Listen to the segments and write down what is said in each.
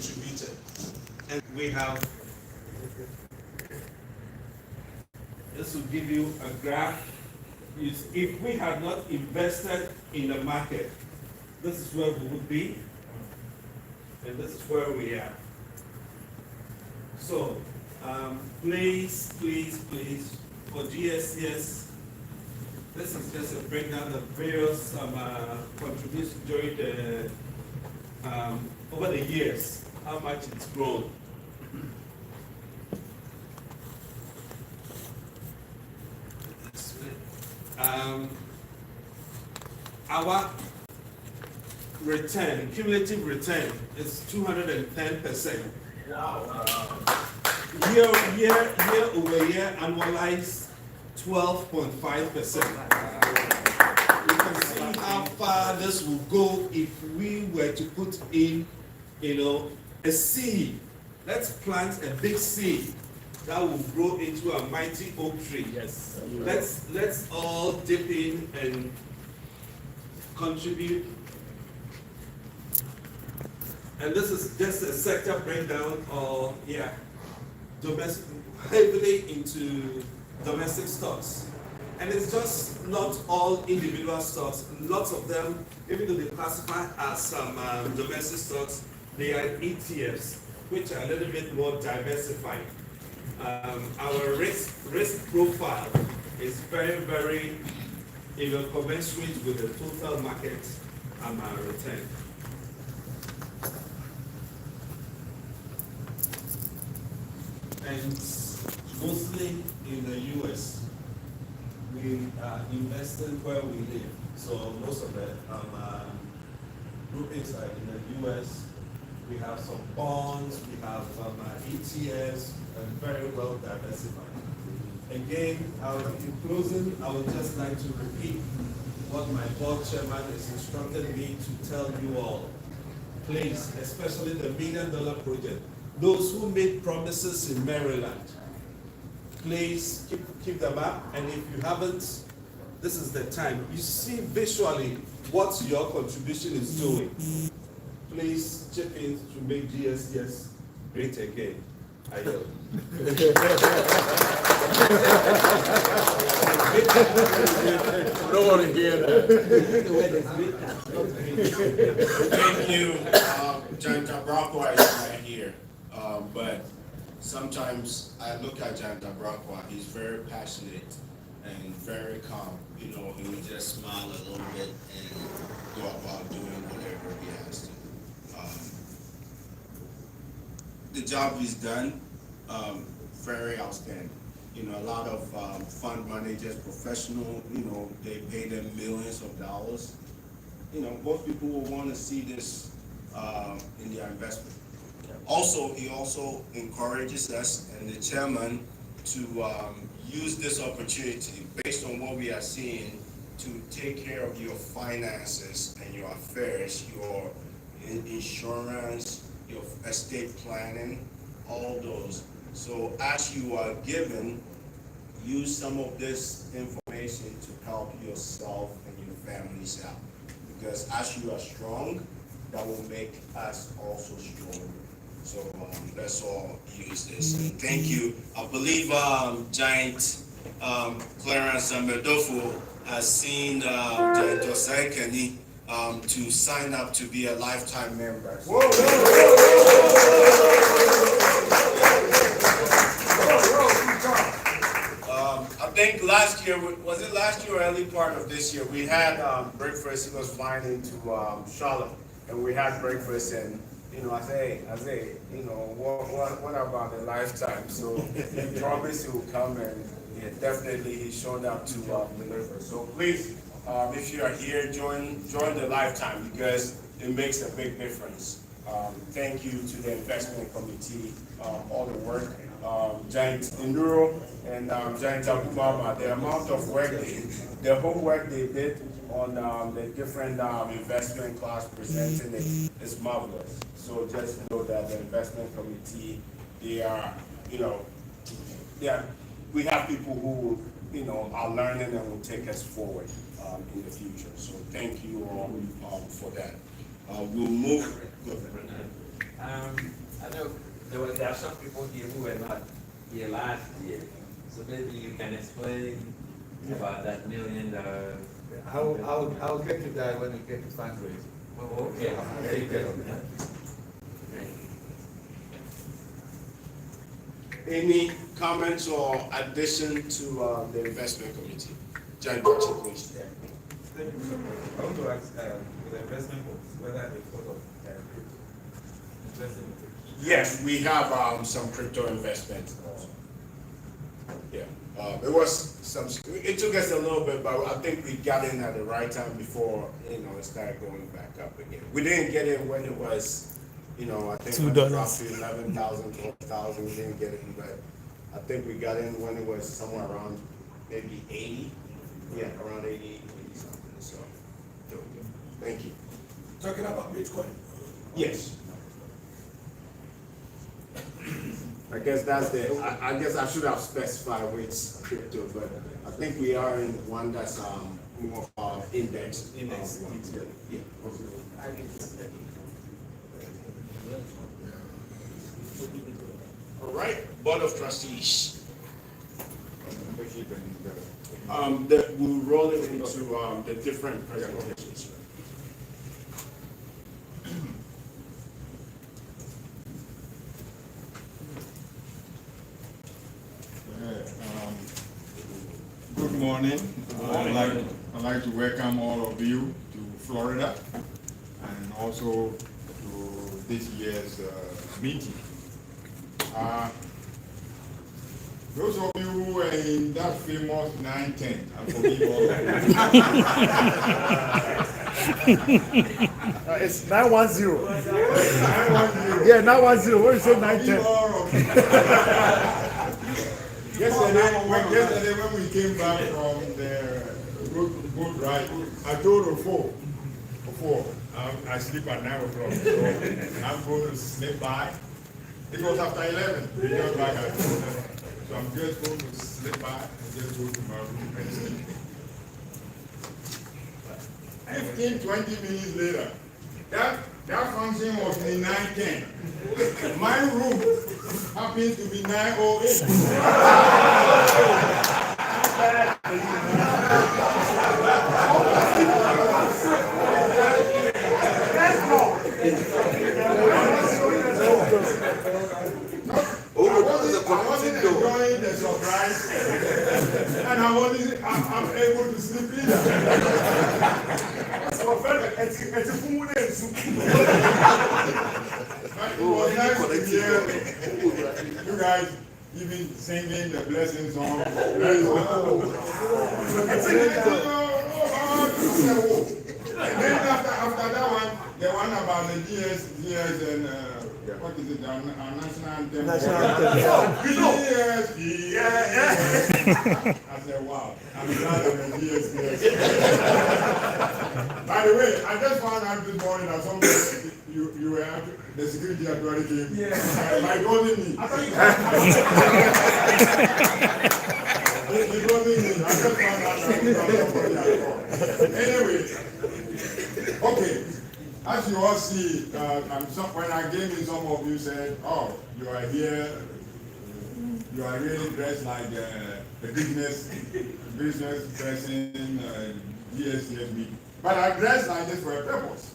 contributed. And we have, this will give you a graph. If we had not invested in the market, this is where we would be, and this is where we are. So, please, for GSTS, this is just a breakdown of various contributions during the, over the years, how much it's grown. Our return, cumulative return, is 210%. Wow. Year over year, annualized 12.5%. You can see how far this will go if we were to put in, a seed. Let's plant a big seed that will grow into a mighty oak tree. Yes. Let's all dip in and contribute. And this is just a sector breakdown of, domestic, heavily into domestic stocks. And it's just not all individual stocks. Lots of them, even though they classify as some domestic stocks, they are ETFs, which are a little bit more diversified. Our risk profile is very, very, commensurate with the total market return. And mostly in the US, we are investing where we live. So most of the groupings are in the US. We have some bonds, we have ETFs, and very well diversified. Again, in closing, I would just like to repeat what my board chairman has instructed me to tell you all. Please, especially the $1 million project, those who made promises in Maryland, please keep them up. And if you haven't, this is the time. You see visually what your contribution is doing. Please chip in to make GSTS great again. I yield. I don't want to hear that. Thank you. John Tabrakwa is right here. But sometimes I look at John Tabrakwa, he's very passionate and very calm. He would just smile a little bit and go about doing whatever he has to. The job he's done, very outstanding. A lot of fund managers, professional, they pay them millions of dollars. Most people will want to see this in their investment. Also, he also encourages us and the chairman to use this opportunity based on what we are seeing to take care of your finances and your affairs, your insurance, your estate planning, all those. So as you are given, use some of this information to help yourself and your families out. Because as you are strong, that will make us also strong. So let's all use this. And thank you. I believe Giant Clarence Mendofo has seen Giant Josiah Kenny to sign up to be a lifetime member. So, I think last year, was it last year or early part of this year, we had breakfast. He was flying into Charlotte, and we had breakfast, and I say, what about the lifetime? So he promised he would come, and definitely he showed up to deliver. So please, if you are here, join the lifetime, because it makes a big difference. Thank you to the investment committee, all the work, Giant Enduro and Giant Abumama, the amount of work the homework they did on the different investment class presenting it is marvelous. So just know that the investment committee, we have people who are learning and will take us forward in the future. So thank you all for that. We'll move. I know there are some people here who were not here last year, so maybe you can explain about that $1 million. I'll get to that when we get to fundraising. Oh, okay. I'll take care of that. Any comments or addition to the investment committee? Joint budget, please. Thank you, Mr. President. I want to ask, with the investment books, whether they thought of crypto, investing in crypto. Yes, we have some crypto investments. Yeah, it was some. It took us a little bit, but I think we got in at the right time before it started going back up again. We didn't get in when it was, I think when it dropped to 11,000, 12,000. We didn't get in, but I think we got in when it was somewhere around maybe 80. Yeah, around 80 something. So, thank you. Talking about Bitcoin. Yes. I guess that's I guess I should have specified which crypto, but I think we are in one that's more indexed. Index. Yeah. All right, Board of Trustees. We'll roll it into the different presentations. Good morning. I'd like to welcome all of you to Florida and also to this year's meeting. Those of you who were in that famous 910, I forgive all of you. It's 910. 910. Yeah, 910. What is it, 910? Yesterday when we came back from the boat ride, I told Ofo, I sleep at 9 o'clock, so I'm going to sleep by. It was after 11, we got back at 12. So I'm just going to sleep by and just go to my room and sleep. 15-20 minutes later, that function was in 9:10. My room happens to be 9:08. I wasn't enjoying the surprise, and I'm able to sleep either. It was nice to hear you guys even singing the blessing song. And then after that one, the one about the GS and what is it, our national anthem? I said, wow, I'm glad I'm a GSTS. By the way, I just found out this morning that somebody, you were the security authority came. By calling me. He calling me. I just found out that somebody had called. Anyway, okay. As you all see, when I came in, some of you said, oh, you are here, you are really dressed like a business person, GSTS meeting. But I dressed like this for a purpose.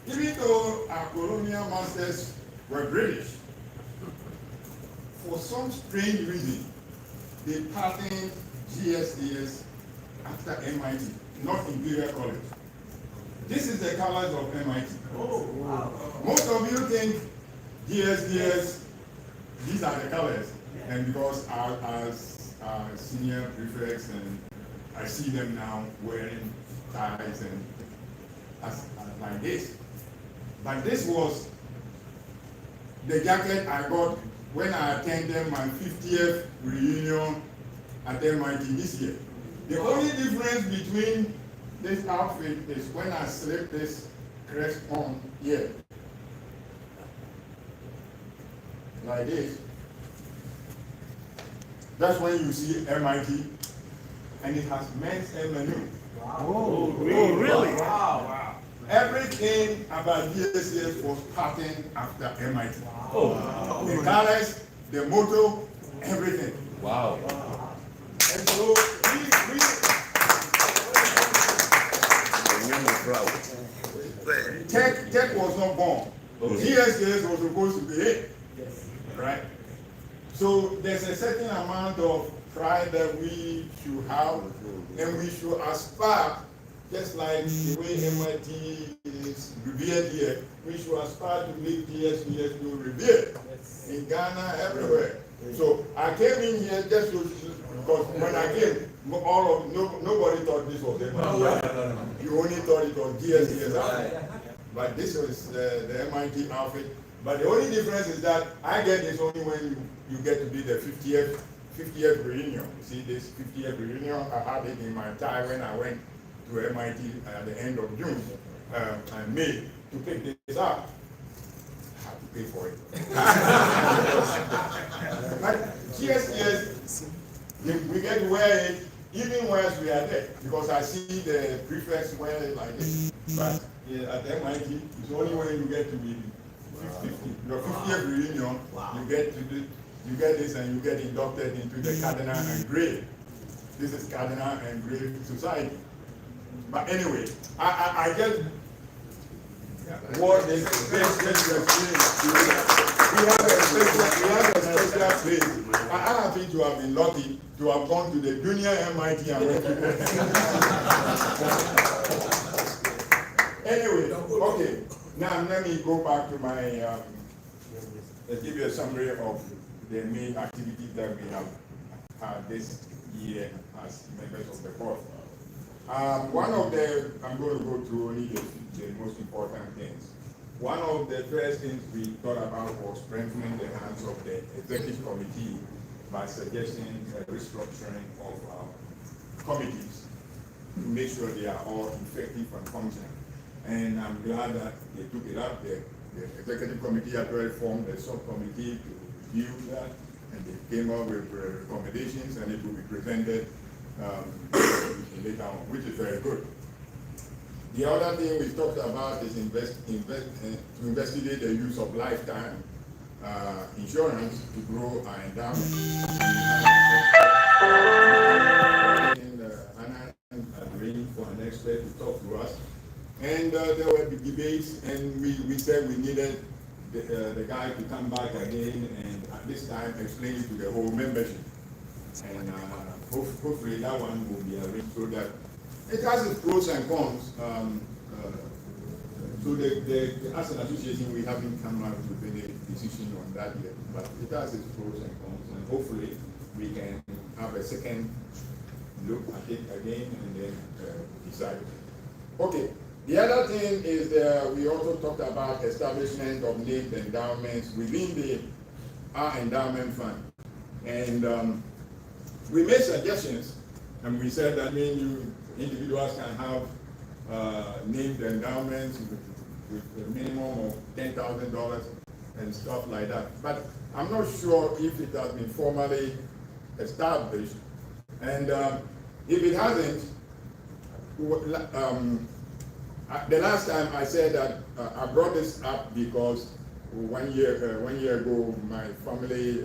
Even though our colonial masters were British, for some strange reason, they patterned GSTS after MIT, not Imperial College. This is the colors of MIT. Oh, wow. Most of you think GSTS, these are the colors. And because as senior prefects, and I see them now wearing ties and like this. But this was the jacket I got when I attended my 50th reunion at MIT this year. The only difference between this outfit is when I slip this crest on here, like this. That's when you see MIT, and it has men's menu. Oh, really? Wow. Everything about GSTS was patterned after MIT. Oh, The colors, the motto, everything. wow. And so Tech was not born. GSTS was supposed to be it. Right? So there's a certain amount of pride that we should have, and we should aspire, just like the way MIT is revered here, we should aspire to make GSTS to revered in Ghana, everywhere. So I came in here just to, because when I came, nobody thought this was MIT. You only thought it was GSTS outfit. But this was the MIT outfit. But the only difference is that I get this only when you get to be the 50th reunion. You see this 50th reunion, I had it in my tie when I went to MIT at the end of June and May to pick this up. I had to pay for it. But GSTS, we get to wear it even whilst we are there, because I see the prefects wear it like this. But at MIT, it's only when you get to be your 50th reunion, you get to do, you get this and you get inducted into the Cardinal and Gray. This is Cardinal and Gray Society. But anyway, I just what this experience. We have a special place. I happen to have been lucky to have gone to the junior MIT and went to anyway, okay. Now let me go back to my, let's give you a summary of the main activities that we have had this year as members of the board. One of the, I'm going to go through only the most important things. One of the first things we thought about was strengthening the hands of the executive committee by suggesting a restructuring of committees to make sure they are all effective and functional. And I'm glad that they took it up. The executive committee actually formed a subcommittee to review that, and they came up with recommendations, and it will be presented later on, which is very good. The other thing we talked about is to investigate the use of lifetime insurance to grow our endowment. Anna arranged for an expert to talk to us. And there were big debates, and we said we needed the guy to come back again and at this time explain it to the whole membership. And hopefully that one will be arranged so that it has its pros and cons. So as an association, we haven't come out with any decision on that yet, but it has its pros and cons, and hopefully we can have a second look at it again and then decide. Okay. The other thing is we also talked about establishment of named endowments within our endowment fund. And we made suggestions, and we said that individuals can have named endowments with a minimum of $10,000 and stuff like that. But I'm not sure if it has been formally established. And if it hasn't, the last time I said that I brought this up because 1 year ago, my family,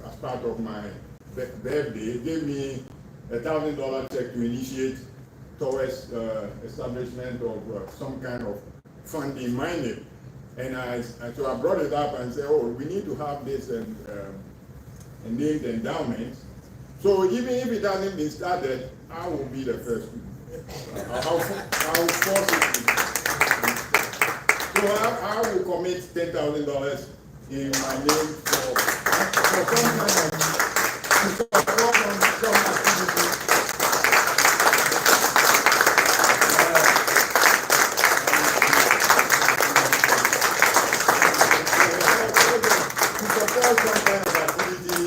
as part of my birthday, gave me $1,000 check to initiate towards establishment of some kind of fund in my name. And so I brought it up and said, oh, we need to have this named endowment. So even if it hasn't been started, I will be the first one. I'll force it. So I will commit $10,000 in my name for some kind of support on some activity. To support some kind of activity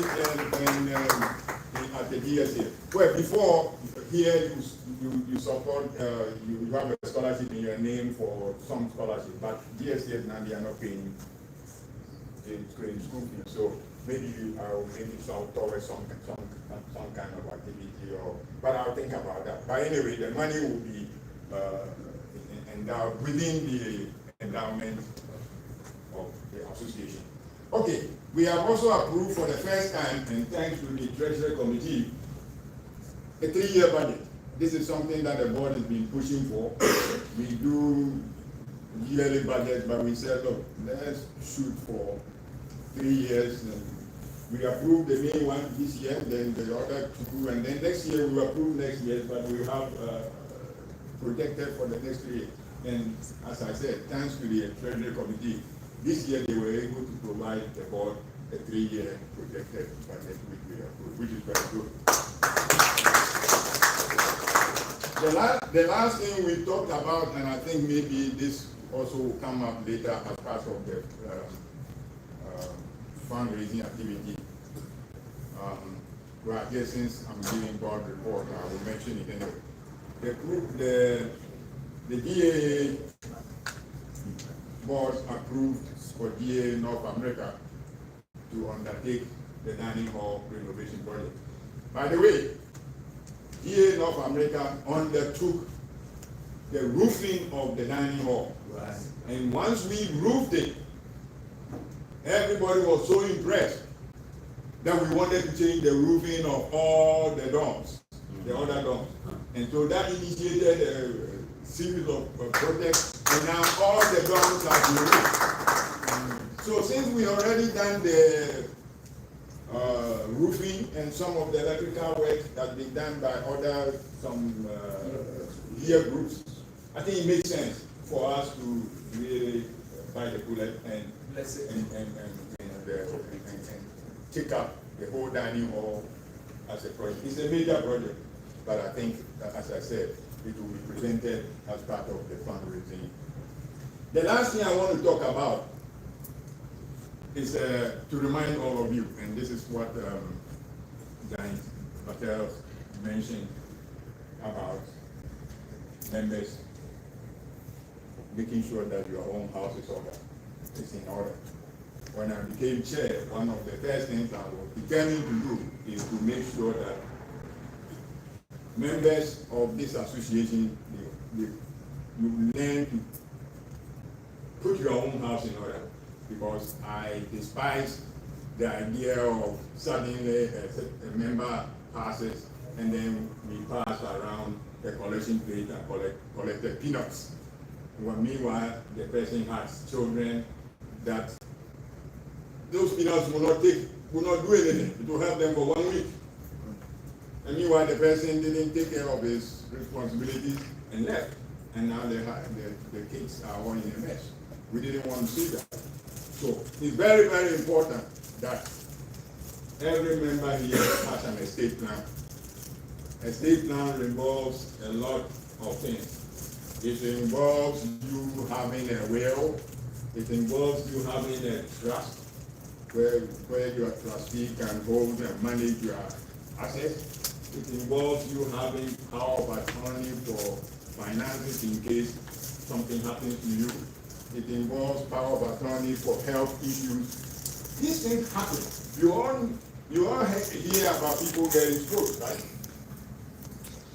at the GSA. Well, before here you support, you have a scholarship in your name for some scholarship, but GSTS now they are not paying school fees. So maybe I'll towards some kind of activity, but I'll think about that. But anyway, the money will be endowed within the endowment of the association. Okay, we have also approved for the first time, and thanks to the Treasury Committee, a 3-year budget. This is something that the board has been pushing for. We do yearly budget, but we said, look, let's shoot for 3 years. And we approved the main one this year, then the other 2, and then next year we approve next year, but we have projected for the next 3 years. And as I said, thanks to the Treasury Committee, this year they were able to provide the board a 3-year projected budget, which we approved, which is very good. The last thing we talked about, and I think maybe this also will come up later as part of the fundraising activity. Well, I guess since I'm giving board report, I will mention it anyway. The group, the DA board approved for DA North America to undertake the dining hall renovation project. By the way, DA North America undertook the roofing of the dining hall. Right. And once we roofed it, everybody was so impressed that we wanted to change the roofing of all the dorms, the other dorms. And so that initiated a series of projects, and now all the dorms are roofed. So since we already done the roofing and some of the electrical work that's been done by some gear groups, I think it makes sense for us to really buy the bullet and take up the whole dining hall as a project. It's a major project, but I think, as I said, it will be presented as part of the fundraising. The last thing I want to talk about is to remind all of you, and this is what Giant Patel mentioned about members making sure that your own house is in order. When I became chair, one of the first things I was determined to do is to make sure that members of this association, you learn to put your own house in order, because I despise the idea of suddenly a member passes and then we pass around the collection plate and collect the peanuts. Well, meanwhile, the person has children that those peanuts will not do anything. It will help them for 1 week. And meanwhile, the person didn't take care of his responsibilities and left. And now the kids are all in a mess. We didn't want to see that. So it's very, very important that every member here has an estate plan. Estate plan involves a lot of things. It involves you having a will. It involves you having a trust where your trustee can hold and manage your assets. It involves you having power of attorney for finances in case something happens to you. It involves power of attorney for health issues. These things happen. You all hear about people getting strokes, right?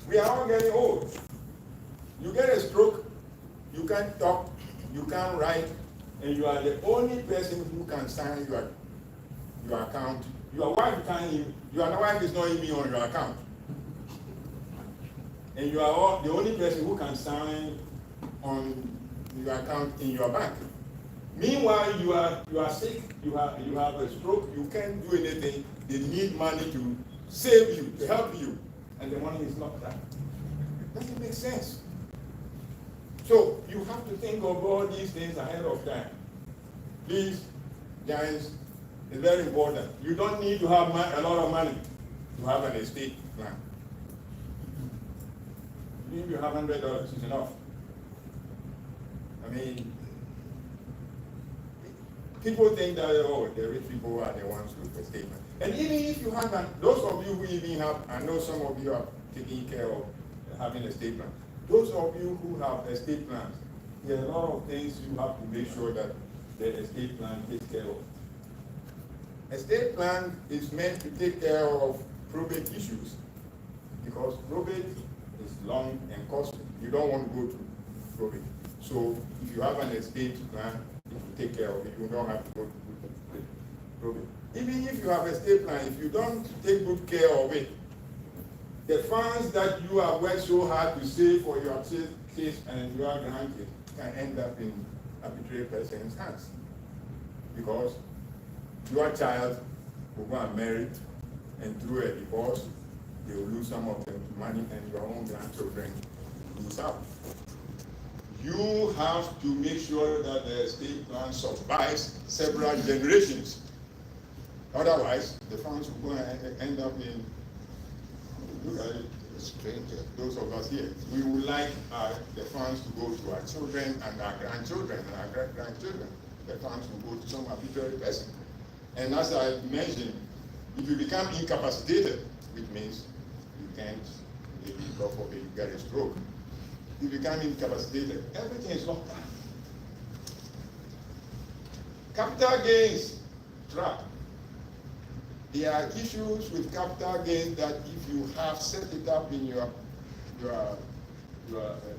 We are all getting old. You get a stroke, you can't talk, you can't write, and you are the only person who can sign your account. Your wife is not even on your account. And you are all the only person who can sign on your account in your bank. Meanwhile, you are sick, you have a stroke, you can't do anything. They need money to save you, to help you, and the money is not there. It doesn't make sense. So you have to think of all these things ahead of time. Please, guys, it's very important. You don't need to have a lot of money to have an estate plan. If you have $100, it's enough. I mean, people think that, oh, the rich people are the ones with the estate plan. And even if you have those of you who even have, I know some of you are taking care of having a estate plan. Those of you who have estate plans, there are a lot of things you have to make sure that the estate plan takes care of. Estate plan is meant to take care of probate issues, because probate is long and costly. You don't want to go to probate. So if you have an estate plan, if you take care of it, you don't have to go to probate. Even if you have a estate plan, if you don't take good care of it, the funds that you have worked so hard to save for your kids and your grandkids can end up in arbitrary person's hands. Because your child will go and marry, and through a divorce, they will lose some of the money, and your own grandchildren lose out. You have to make sure that the estate plan survives several generations. Otherwise, the funds will go and end up in, look at it, strangers, those of us here. We would like the funds to go to our children and our grandchildren and our great-grandchildren. The funds will go to some arbitrary person. And as I mentioned, if you become incapacitated, which means you can't, maybe God forbid you get a stroke, you become incapacitated, everything is locked down. Capital gains trap. There are issues with capital gains that if you have set it up in your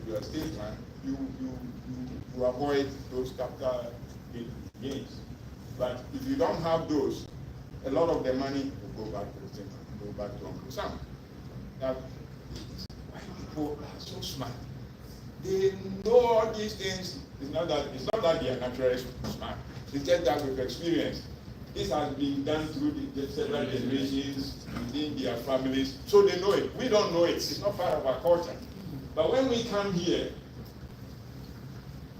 estate plan, you avoid those capital gains. But if you don't have those, a lot of the money will go back to Uncle Sam. Now, why people are so smart? They know all these things. It's not that they are naturally smart. It's just that with experience. This has been done through the several generations within their families, so they know it. We don't know it. It's not part of our culture. But when we come here,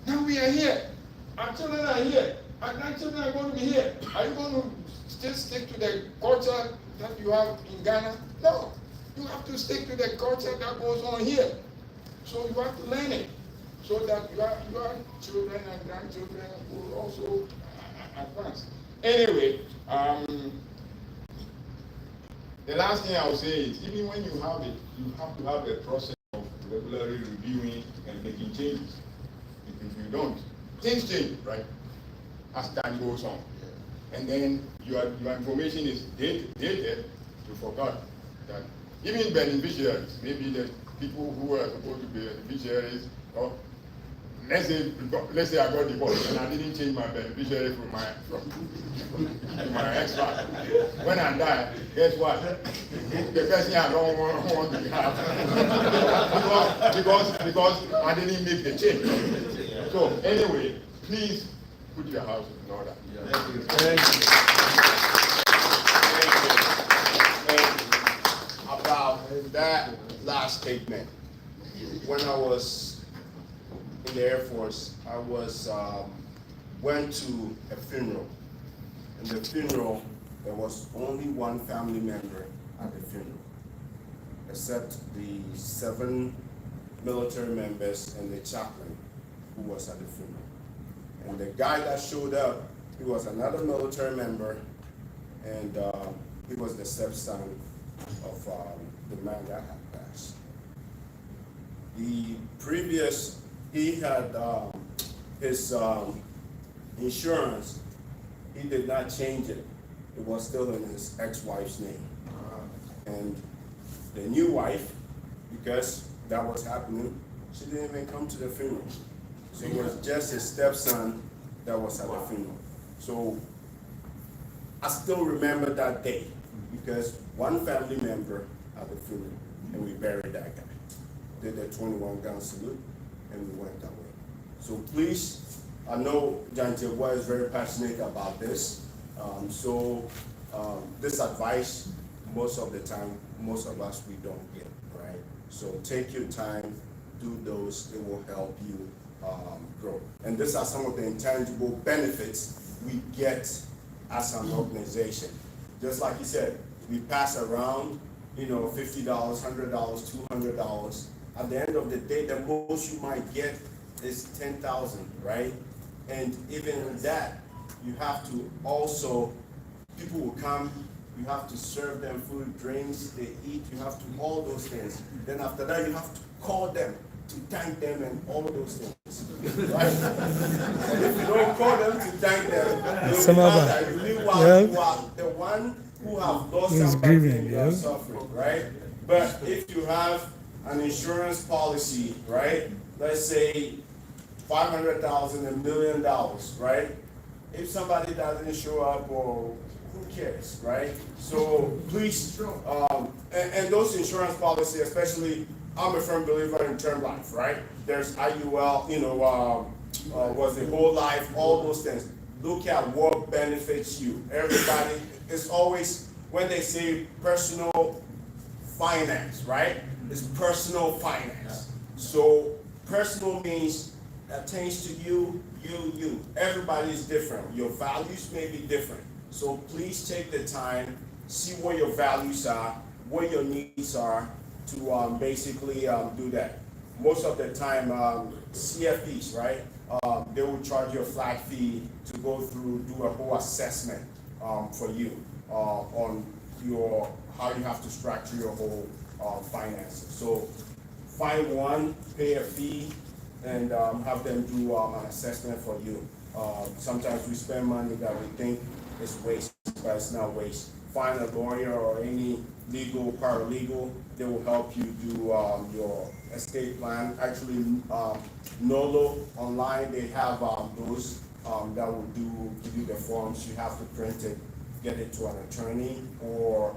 now we are here. Our children are here. Our grandchildren are going to be here. Are you going to still stick to the culture that you have in Ghana? No. You have to stick to the culture that goes on here. So you have to learn it, so that your children and grandchildren will also advance. Anyway, the last thing I will say is, even when you have it, you have to have a process of regularly reviewing and making changes. If you don't, things change, right? As time goes on. And then your information is dated, you forgot that even beneficiaries, maybe the people who are supposed to be beneficiaries, or let's say I got divorced and I didn't change my beneficiary from my ex-wife. When I die, guess what? The person I don't want to have. because I didn't make the change. So anyway, please put your house in order. Thank you. About that last statement, when I was in the Air Force, I went to a funeral. And the funeral, there was only one family member at the funeral, except the 7 military members and the chaplain who was at the funeral. And the guy that showed up, he was another military member, and he was the stepson of the man that had passed. He had his insurance, he did not change it. It was still in his ex-wife's name. And the new wife, because that was happening, she didn't even come to the funeral. So it was just his stepson that was at the funeral. So I still remember that day, because one family member at the funeral, and we buried that guy. Did the 21-gun salute, and we went that way. So please, I know John Teboy is very passionate about this. This advice, most of the time, most of us, we don't get, right? So take your time, do those, it will help you grow. And these are some of the intangible benefits we get as an organization. Just like you said, we pass around, $50, $100, $200. At the end of the day, the most you might get is 10,000, right? And even that, you have to also, people will come, you have to serve them food, drinks, they eat, you have to, all those things. Then after that, you have to call them to thank them and all those things, right? And if you don't call them to thank them, you'll be mad that you are the one who have lost somebody and you are suffering, right? But if you have an insurance policy, right? Let's say $500,000, $1 million, right? If somebody doesn't show up, or who cares, right? So please, and those insurance policies, especially, I'm a firm believer in term life, right? There's IUL, was the whole life, all those things. Look at what benefits you. Everybody, it's always, when they say personal finance, right? It's personal finance. So personal means pertains to you. Everybody is different. Your values may be different. So please take the time, see what your values are, what your needs are, to basically do that. Most of the time, CFPs, right? They will charge you a flat fee to go through, do a whole assessment for you on how you have to structure your whole finances. So find one, pay a fee, and have them do an assessment for you. Sometimes we spend money that we think is waste, but it's not waste. Find a lawyer or any legal, paralegal, they will help you do your estate plan. Actually, Nolo online, they have those that will give you the forms. You have to print it, get it to an attorney, or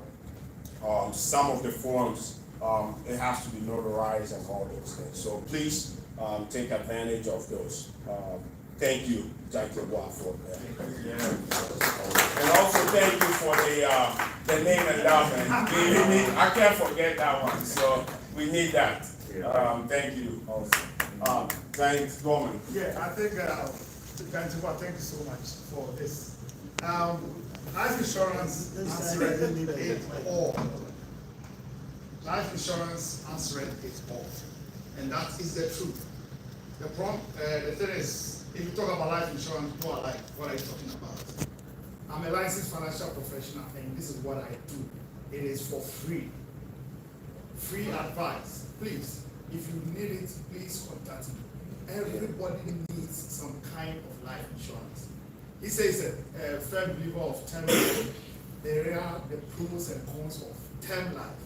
some of the forms, it has to be notarized and all those things. So please take advantage of those. Thank you, Dr. Watford. And also thank you for the name endowment. I can't forget that one, so we need that. Thank you also. Thanks, Norman. Yeah, I think, thank you so much for this. Life insurance answered it all. Life insurance answered it all. And that is the truth. The thing is, if you talk about life insurance, people are like, what are you talking about? I'm a licensed financial professional, and this is what I do. It is for free. Free advice. Please, if you need it, please contact me. Everybody needs some kind of life insurance. He says a firm believer of term life. There are the pros and cons of term life.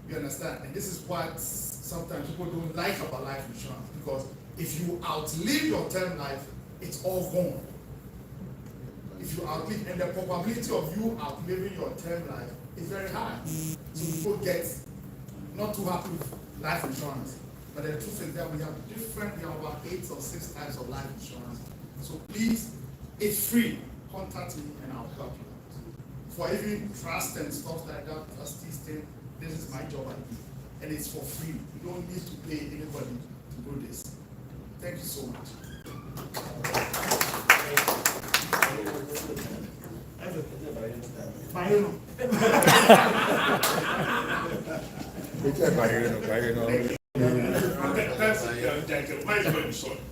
You understand? And this is what sometimes people don't like about life insurance, because if you outlive your term life, it's all gone. If you outlive, and the probability of you outliving your term life is very high. So people get not too happy with life insurance. But the truth is that we have about 8 or 6 types of life insurance. So please, it's free. Contact me and I'll help you. For even trust and stuff like that, trustees thing, this is my job I do. And it's for free. You don't need to pay anybody to do this. Thank you so much.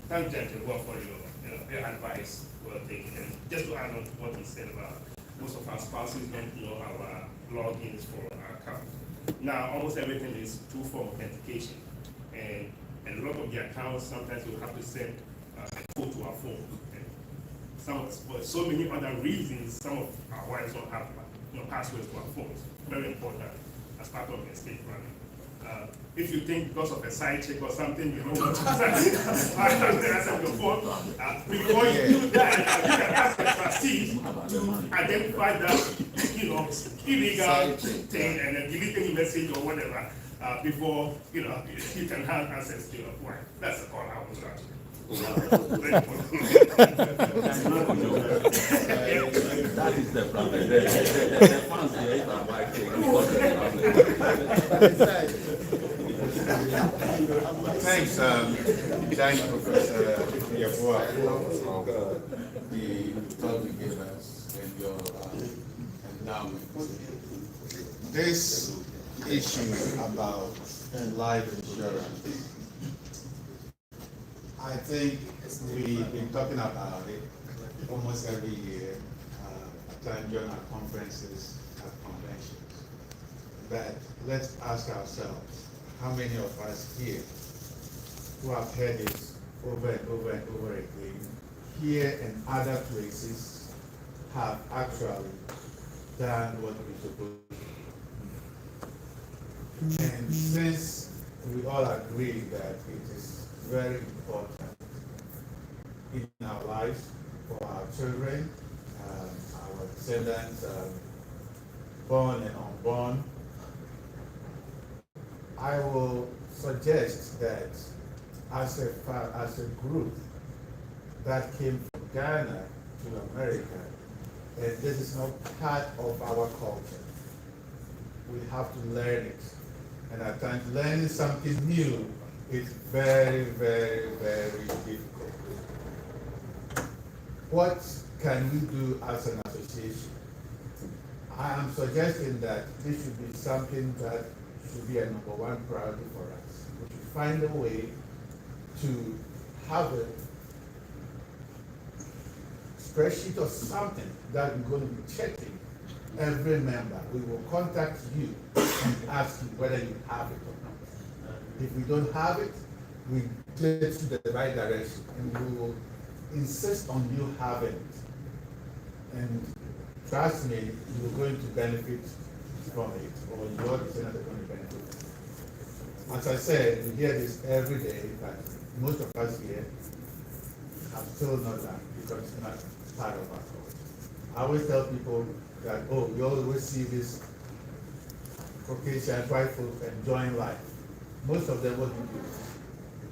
Thank you for your advice. Well taken. And just to add on to what he said about most of our spouses don't know our logins for our account. Now, almost everything is two-form authentication, and a lot of the accounts sometimes you have to send a code to our phone. And for so many other reasons, some of our wives don't have passwords to our phones. Very important as part of the estate planning. If you think because of a side check or something, you don't want to answer your phone, before you do that, you can ask the trustees to identify that illegal thing and then delete any message or whatever before you can have access to your wife. That's the call I was at. That is the problem. The funds here is our wife. Thanks, thanks, Professor Yabua, for the talk you gave us and your endowment. This issue about life insurance, I think we've been talking about it almost every year, during our conferences, at conventions. But let's ask ourselves, how many of us here who have heard it over and over and over again, here and other places, have actually done what we're supposed to do? And since we all agree that it is very important our lives for our children, our descendants, born and unborn. I will suggest that as a group that came from Ghana to America, and this is not part of our culture, we have to learn it. And at times, learning something new is very, very, very difficult. What can we do as an association? I am suggesting that this should be something that should be a number one priority for us. We should find a way to have a spreadsheet or something that we're going to be checking every member. We will contact you and ask you whether you have it or not. If we don't have it, we get to the right direction and we will insist on you having it. And trust me, you're going to benefit from it, or your descendants are going to benefit. As I said, we hear this every day, but most of us here have still not done because it's not part of our culture. I always tell people that, oh, we always see this Caucasian white folk enjoying life. Most of them, what do?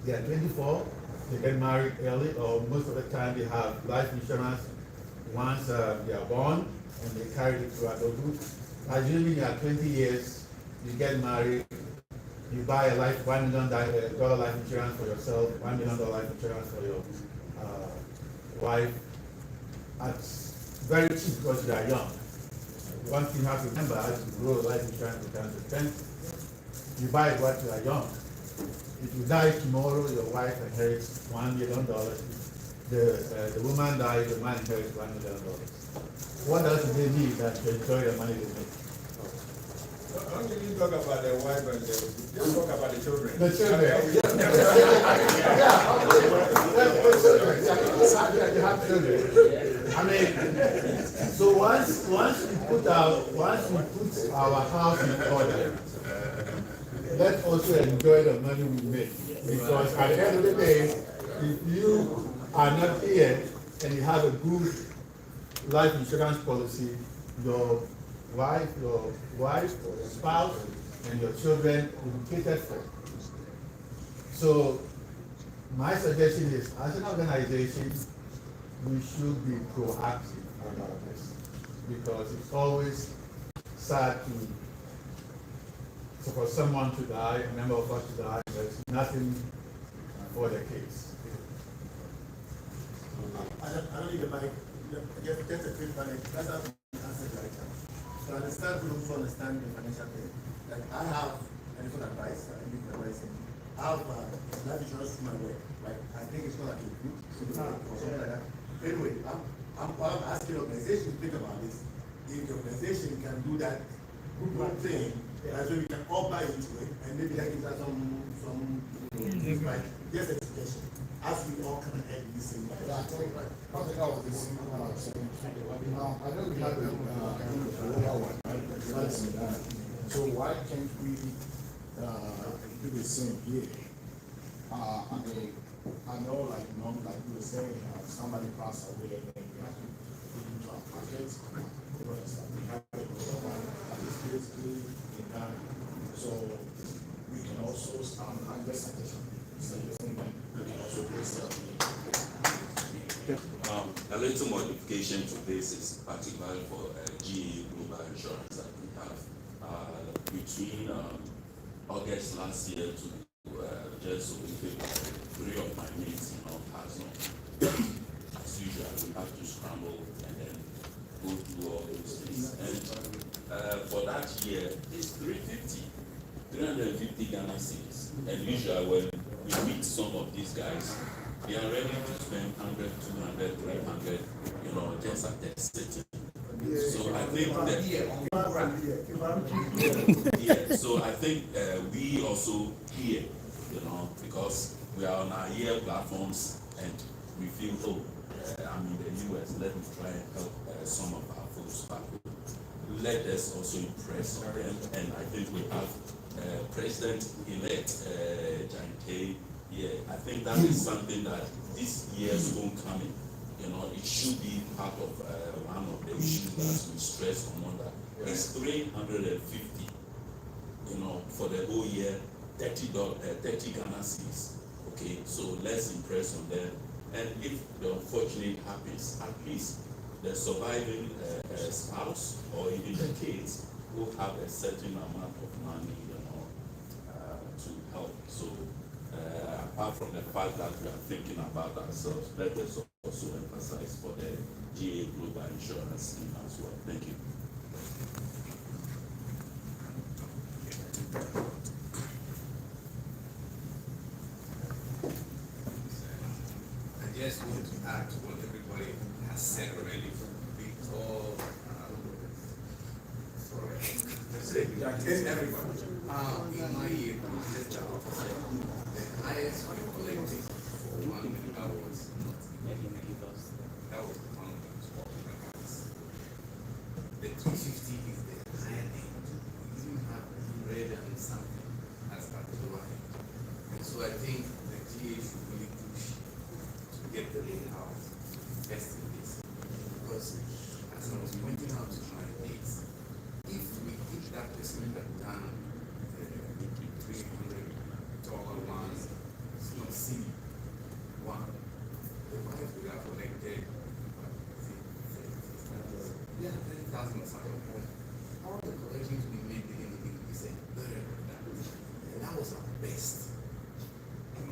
They are 24, they get married early, or most of the time they have life insurance once they are born, and they carry it through adulthood. Assuming you are 20 years, you get married, you buy a $1 million life insurance for yourself, $1 million life insurance for your wife. That's very cheap because you are young. One thing you have to remember, as you grow, life insurance becomes expensive. You buy it while you are young. If you die tomorrow, your wife inherits $1 million. The woman dies, the man inherits $1 million. What else do they need than to enjoy the money they make? Don't you talk about the wife and just talk about the children. The children. You have children. I mean, so once we put our house in order, let's also enjoy the money we make. Because at the end of the day, if you are not here and you have a good life insurance policy, your wife, or your spouse, and your children will be catered for. So my suggestion is, as an organization, we should be proactive about this, because it's always sad for someone to die, a member of us to die, there's nothing for the case. I don't need the mic. Just a quick panic. That's how we answer right now. So I understand people who understand the financial thing. Like I have medical advice, I give advice. I have life insurance through my work. Like I think it's not like a group or something like that. Anyway, I'm asking the organization to think about this. If the organization can do that group thing, that's where we can all buy into it, and maybe that gives us some like just a suggestion. As we all come ahead in the same way. I think I was the same I know we have so why can't we do the same here? I mean, I know like you were saying, somebody passed away and then we have to put into our pockets. We have to basically in that. So we can also I'm just suggesting that we can also a little modification to this is particularly for GE Global Insurance that we have between August last year to just over 3 of my mates has not. As usual, we have to scramble and then go through all those things. And for that year, it's 350 Ghana cedis. And usually when we meet some of these guys, they are ready to spend 100, 200, 300, just at their sitting. So I think that so I think we also here, because we are on our year platforms and we feel, I'm in the US, let me try and help some of our folks back home. Let us also impress on them, and I think we have President-elect Jan K Yeah, I think that is something that this year's homecoming, it should be part of one of the issues that we stress on that. It's 350, for the whole year, $30 Ghana cedis. Okay, so let's impress on them. And if the unfortunate happens, at least the surviving spouse or even the kids will have a certain amount of money, to help. So apart from the fact that we are thinking about ourselves, let us also emphasize for the GA Global Insurance scheme as well. Thank you. I just want to add to what everybody has said already. Because, everybody. In my year, just the opposite. The highest we collected for 1 million was not that was the one that was talking about. The 350 is the higher end. We even have 100 and something as at the lower end. And so I think the GA should really push to get the in-house best in this. Because as I was pointing out to my mates, if we hit that percent down, $300 one, it's not silly. One, the wife we have collected, yeah, 30,000 or something. All the collections we made is a better than that. And that was our best.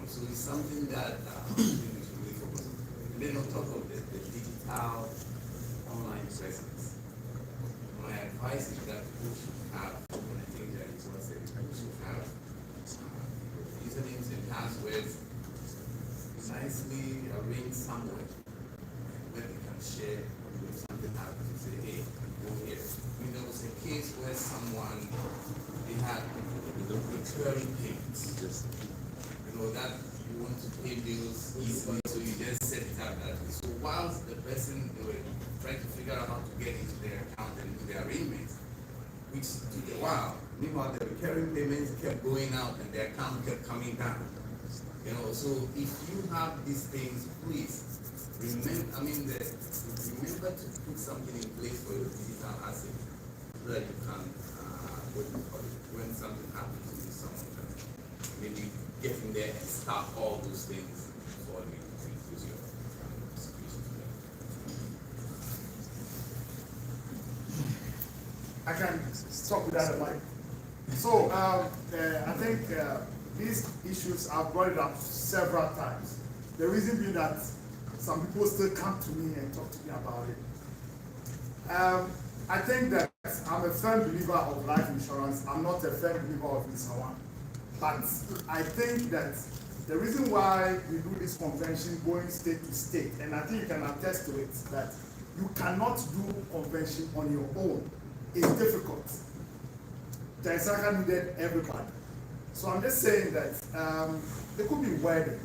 So it's something that we should really focus on. And then on top of the digital online presence, my advice is that people should have, and I think that it's what I said, people should have usernames and passwords nicely arranged somewhere where they can share if something happens and say, hey, go here. I mean, there was a case where someone, they had recurring payments. That you want to pay bills easily, so you just set it up that way. So whilst the person, they were trying to figure out how to get into their account and do their arrangements, which took a while. Meanwhile, the recurring payments kept going out and their account kept coming down. So if you have these things, please remember to put something in place for your digital asset so that you can, when something happens to someone, maybe get in there and start all those things before you use your security. I can stop with that, Mike. So I think these issues, I've brought it up several times. The reason being that some people still come to me and talk to me about it. I think that I'm a firm believer of life insurance. I'm not a firm believer of Isawan. But I think that the reason why we do this convention going state to state, and I think you can attest to it, that you cannot do convention on your own. It's difficult. Taisaka needed everybody. So I'm just saying that it could be wedding,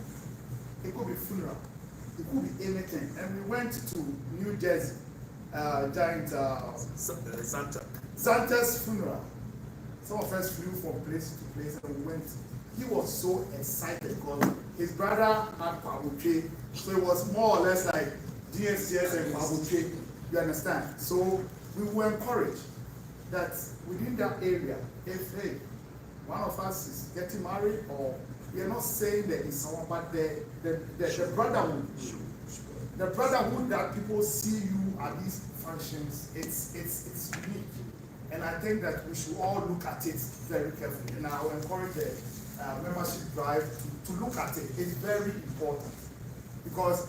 it could be funeral, it could be anything. And we went to New Jersey, Santa's funeral. Some of us flew from place to place and we went. He was so excited because his brother had Pabuche, so it was more or less like GSTS and Pabuche, you understand? So we were encouraged that within that area, if hey, one of us is getting married, or we are not saying that it's someone, but the brotherhood that people see you at these functions, it's unique. And I think that we should all look at it very carefully. And I will encourage the membership drive to look at it. It's very important. Because,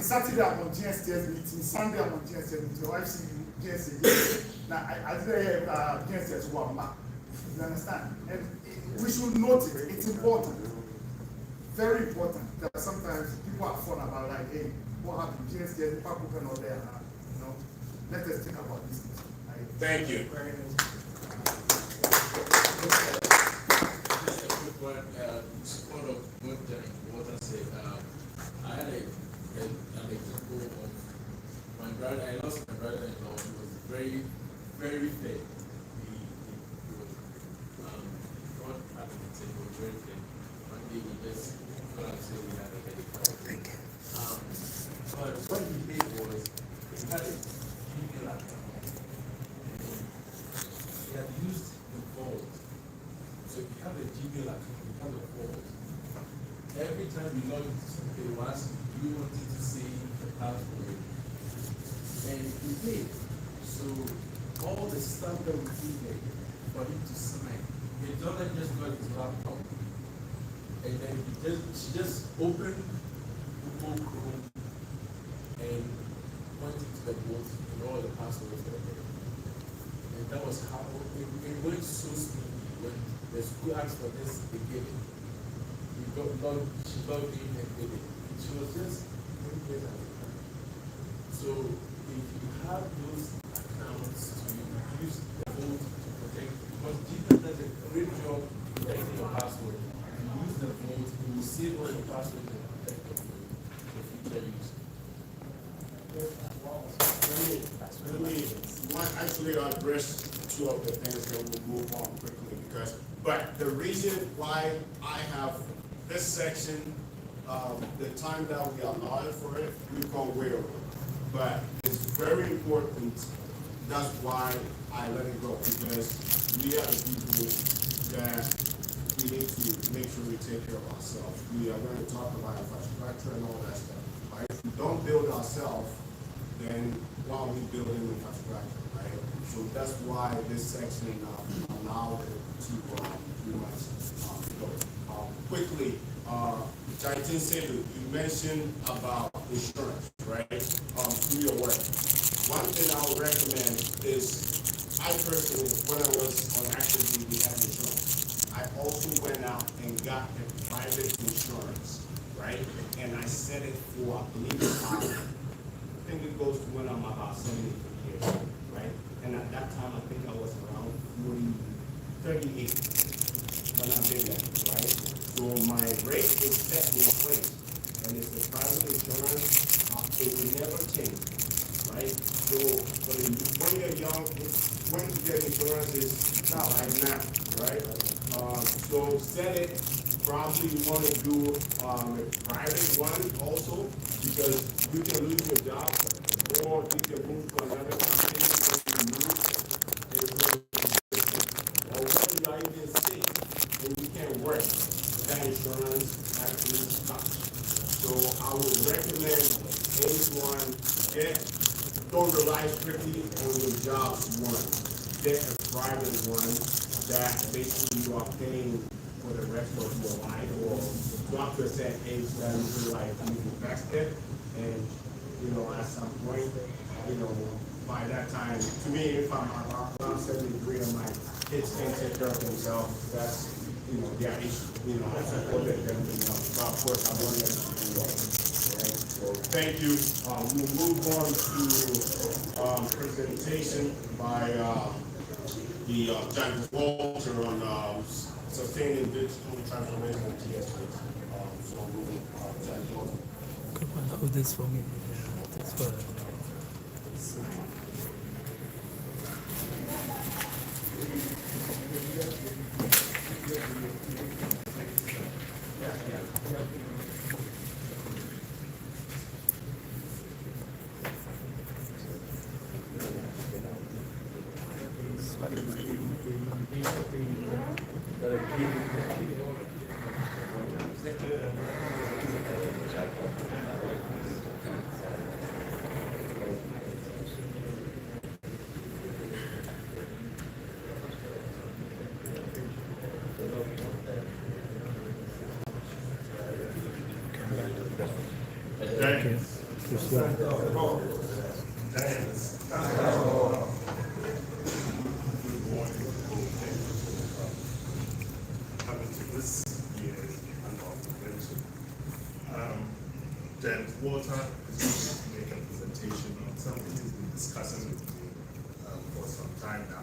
Saturday I'm on GSTS meeting, Sunday I'm on GSTS meeting, your wife see you, GSTS. Now, I didn't hear GSTS one back. You understand? And we should note it. It's important. Very important. That sometimes people are fun about like, hey, what happened? GSTS, people are not there. Let us think about this. Thank you. Just a quick one, support of what I said. I had an example of my brother. I lost my brother-in-law. He was very, very fit. He was God having it. He was very fit. One day we just gonna say we have a very Thank you. But what he did was, he had a Gmail account. He had used the vault. So if you have a Gmail account, you have a vault. Every time you log into something, it will ask you wanted to save the password. And he did. So all the stuff that we needed for him to sign, the daughter just got his laptop. And then she just opened Google Chrome and went into the vault and all the passwords were there. And that was how it went so smoothly. When the school asked for this, they gave it. She logged in and did it. She was just 20 years at the time. So if you have those accounts to use the vault to protect, because Gmail does a great job protecting your password. Use the vault, it will save all your passwords and protect them for future use. Actually address two of the things that we'll move on quickly but the reason why I have this section, the time that we allotted for it, we can't wait over it. But it's very important, that's why I let it go, because we are the people that we need to make sure we take care of ourselves. We are going to talk about infrastructure and all that stuff. Right? If we don't build ourselves, then why are we building infrastructure, right? So that's why this section allowed it to pretty much go. Quickly, Jaitin Selu, you mentioned about insurance, right? Through your work. One thing I would recommend is, I personally, when I was on active duty, had insurance. I also went out and got a private insurance, right? And I set it for, I believe, I think it goes to when I'm about 73 years old, right? And at that time, I think I was around 38 when I did that, right? So my rate is set in place, and it's a private insurance, it will never change, right? So when you're young, when you get insurance is not like now, right? So set it. Probably you want to do a private one also, because you can lose your job, or you can move to another company when you move. Or when you are even sick and you can't work, that insurance actually stops. So I would recommend anyone don't rely strictly on your job one. Get a private one that basically you are paying for the rest of your life, or up to a certain age that you feel like you invested, and at some point, by that time, to me, if I'm around 73 and my kids can't take care of themselves, that's their issue. I supported them, but of course I want them to do well. Right? So thank you. We'll move on to presentation by the Dr. Walter on sustaining digital transformation of GSTS. So we'll Hold this for me. That's for Walter is going to make a presentation on something he's been discussing with me for some time now.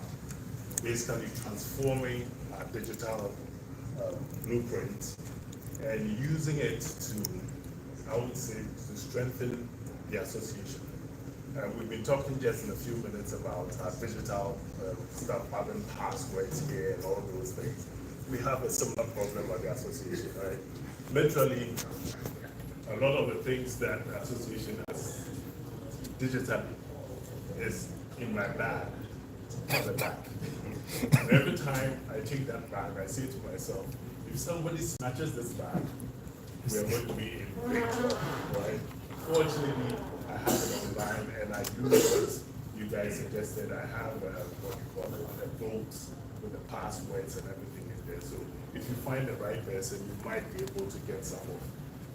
Basically transforming our digital blueprint and using it to, I would say, to strengthen the association. We've been talking just in a few minutes about our digital stuff, having passwords here and all those things. We have a similar problem at the association, right? literally, a lot of the things that the association does digitally is in my bag at the back. And every time I take that bag, I say to myself, if somebody snatches this bag, we are going to be in big trouble, right? Fortunately, I have it online, and I do what you guys suggested. I have what you call it, the books with the passwords and everything in there. So if you find the right person, you might be able to get some of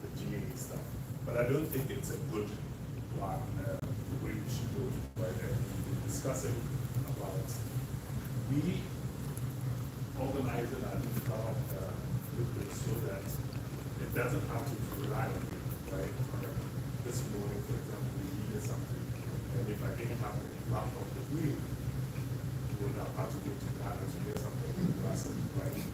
the GA stuff. But I don't think it's a good one, the way we should go, right? And we're discussing about we organizing our digital blueprint so that it doesn't have to rely on you, right? This morning, for example, we needed something, and if I didn't have a laptop with me, we would have had to go to Ghana to get something in person, right?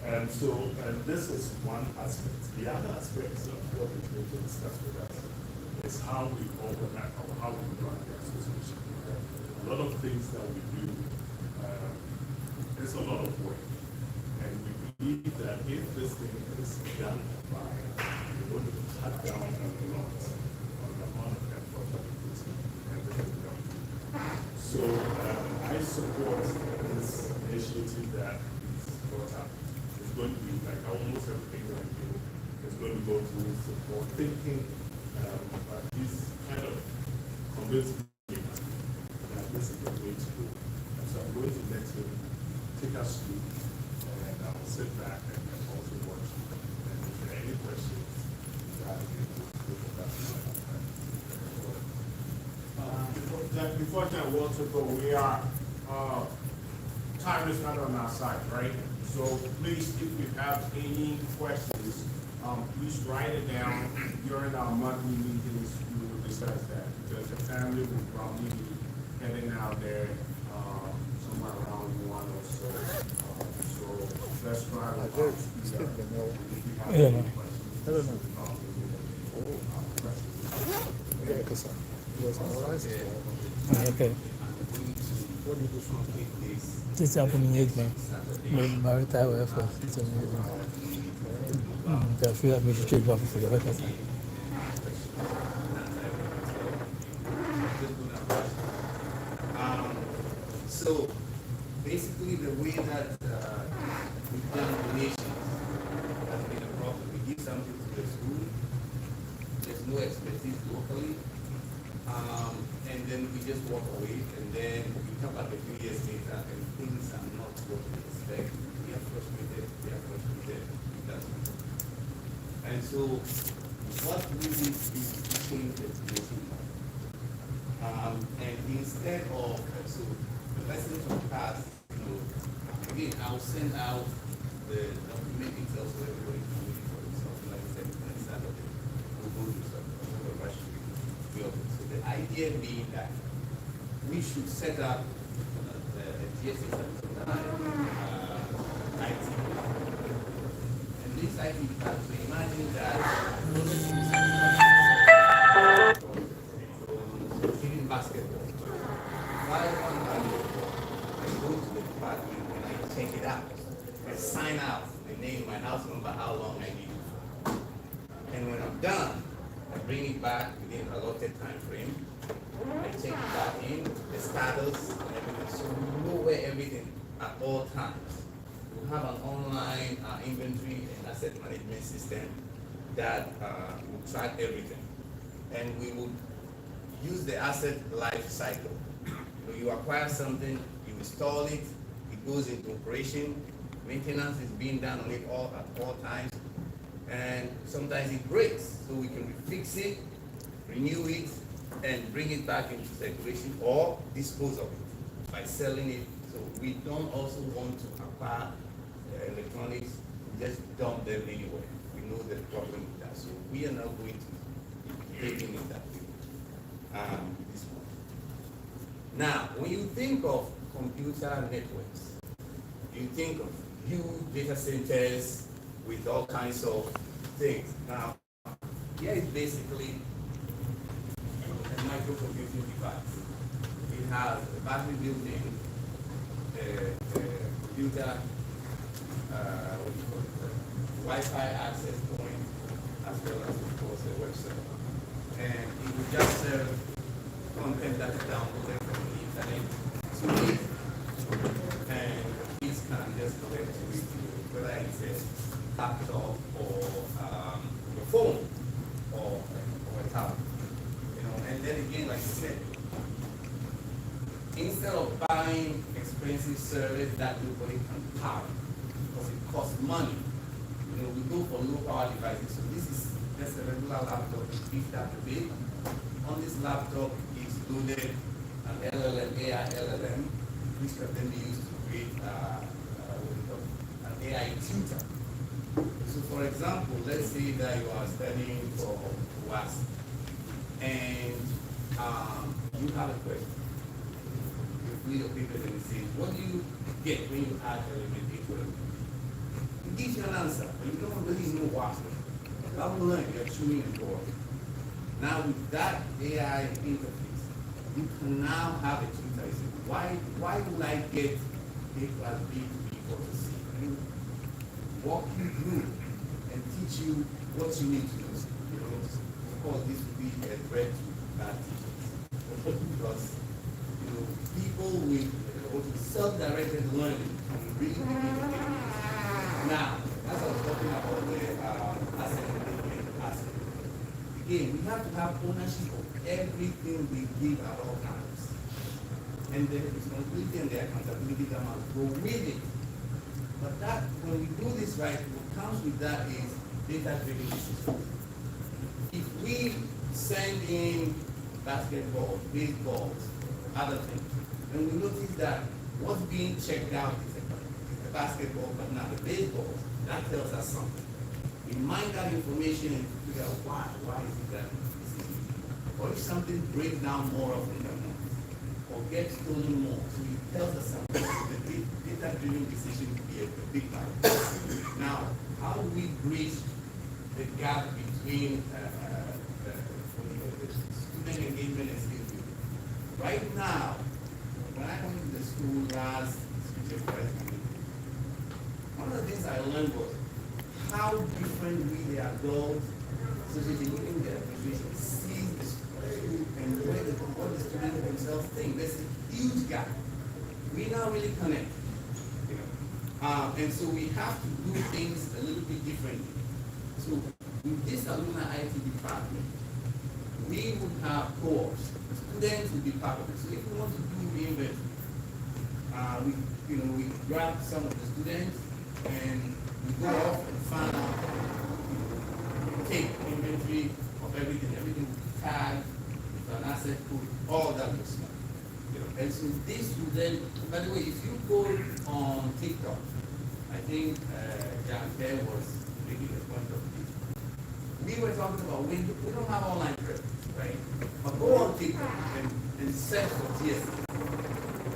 And so, and this is one aspect. The other aspect of what we need to discuss with us is how we organize or how we run the association. A lot of things that we do, it's a lot of work. And we believe that if this thing is done right, we're going to cut down a lot on the amount of effort that we put in everything we do. So I support this initiative that is brought up. It's going to be like almost everything that we do is going to go through support thinking, but he's kind of convinced me that this is the way to go. And so I'm going to let him take us through, and I will sit back and also watch. And if there are any questions, that before John wants to go, we are, time is not on our side, right? So please, if you have any questions, please write it down. During our monthly meetings, we will discuss that, because the family will probably be heading out there, somewhere around 1 or so. So let's try to. I don't know. I don't know. Okay. This is amazing. Maritime effort. It's amazing. I feel like we should trade off for the record. So basically, the way that we've done donations has been a problem. We give something to the school, there's no expertise locally, and then we just walk away, and then we come back a few years later and things are not what we expect. We are frustrated, and so what we did is to change the situation. And instead of, so the lessons from the past, again, I'll send out the document details so everybody can read it for themselves. Like I said, instead of it, we'll go through some question. So the idea being that we should set up a GSTS IT. And this IT department, so imagine that even basketball. I go to the department and I check it out. I sign out the name, my house number, how long I need it for. And when I'm done, I bring it back within a allotted time frame. I check it back in, the status, and everything. So we know where everything at all times. We have an online inventory and asset management system that will track everything. And we would use the asset life cycle. When you acquire something, you install it, it goes into operation, maintenance is being done on it at all times, and sometimes it breaks, so we can fix it, renew it, and bring it back into circulation or dispose of it by selling it. So we don't also want to acquire electronics, just dump them anywhere. We know the problem with that, so we are now going to taking it that way. This one. Now, when you think of computer networks, you think of huge data centers with all kinds of things. Now, here is basically a microcomputing device. It has a battery built in, a computer, Wi-Fi access point, as well as, of course, the web server. And it will just serve content that is downloaded from the internet to it, and kids can just connect to it, whether it's a laptop or your phone or a tablet. You know, and then again, like I said, instead of buying expensive service that nobody can power, because it costs money, you know, we go for low power devices. So this is just a regular laptop, picked up a bit. On this laptop is loaded an LLM, AI LLM, which can then be used to create an AI tutor. So for example, let's say that you are studying for WASP and you have a question. Read the paper and it says, what do you get when you add element A to element? It gives you an answer, but you don't really know what. You have learned, you're tuning and bored. Now with that AI interface, you can now have a tutor. You say, why would I get A plus B to be equal to C? And walk you through and teach you what you need to do. You know, of course, this would be a threat to bad teachers. Because people with self-directed learning can really now, as I was talking about the asset management aspect, again, we have to have ownership of everything we give at all times. And the responsibility and the accountability that must go with it. But that, when we do this right, what comes with that is data-driven decisions. If we send in basketball, baseball, other things, and we notice that what's being checked out is a basketball, but not a baseball, that tells us something. We mine that information and figure out why is it that this is it? Or if something breaks down more often than not, or gets stolen more, so it tells us something. The data-driven decision would be a big part. Now, how do we bridge the gap between student engagement and skill building? Right now, when I went to the school last one of the things I learned was how different we, the adults, especially looking at the administration, sees the school and what the students themselves think. There's a huge gap. We now really connect. You know? And so we have to do things a little bit differently. So with this alumni IT department, we would have co-ops. Students would be part of it. So if we want to do reinvention, we grab some of the students and we go off and find out, take inventory of everything will be tagged with an asset code, all that good stuff. And so this will then, by the way, if you go on TikTok, I think John Kerr was making a point of it. We were talking about we don't have online credit, right? But go on TikTok and search for GSTS.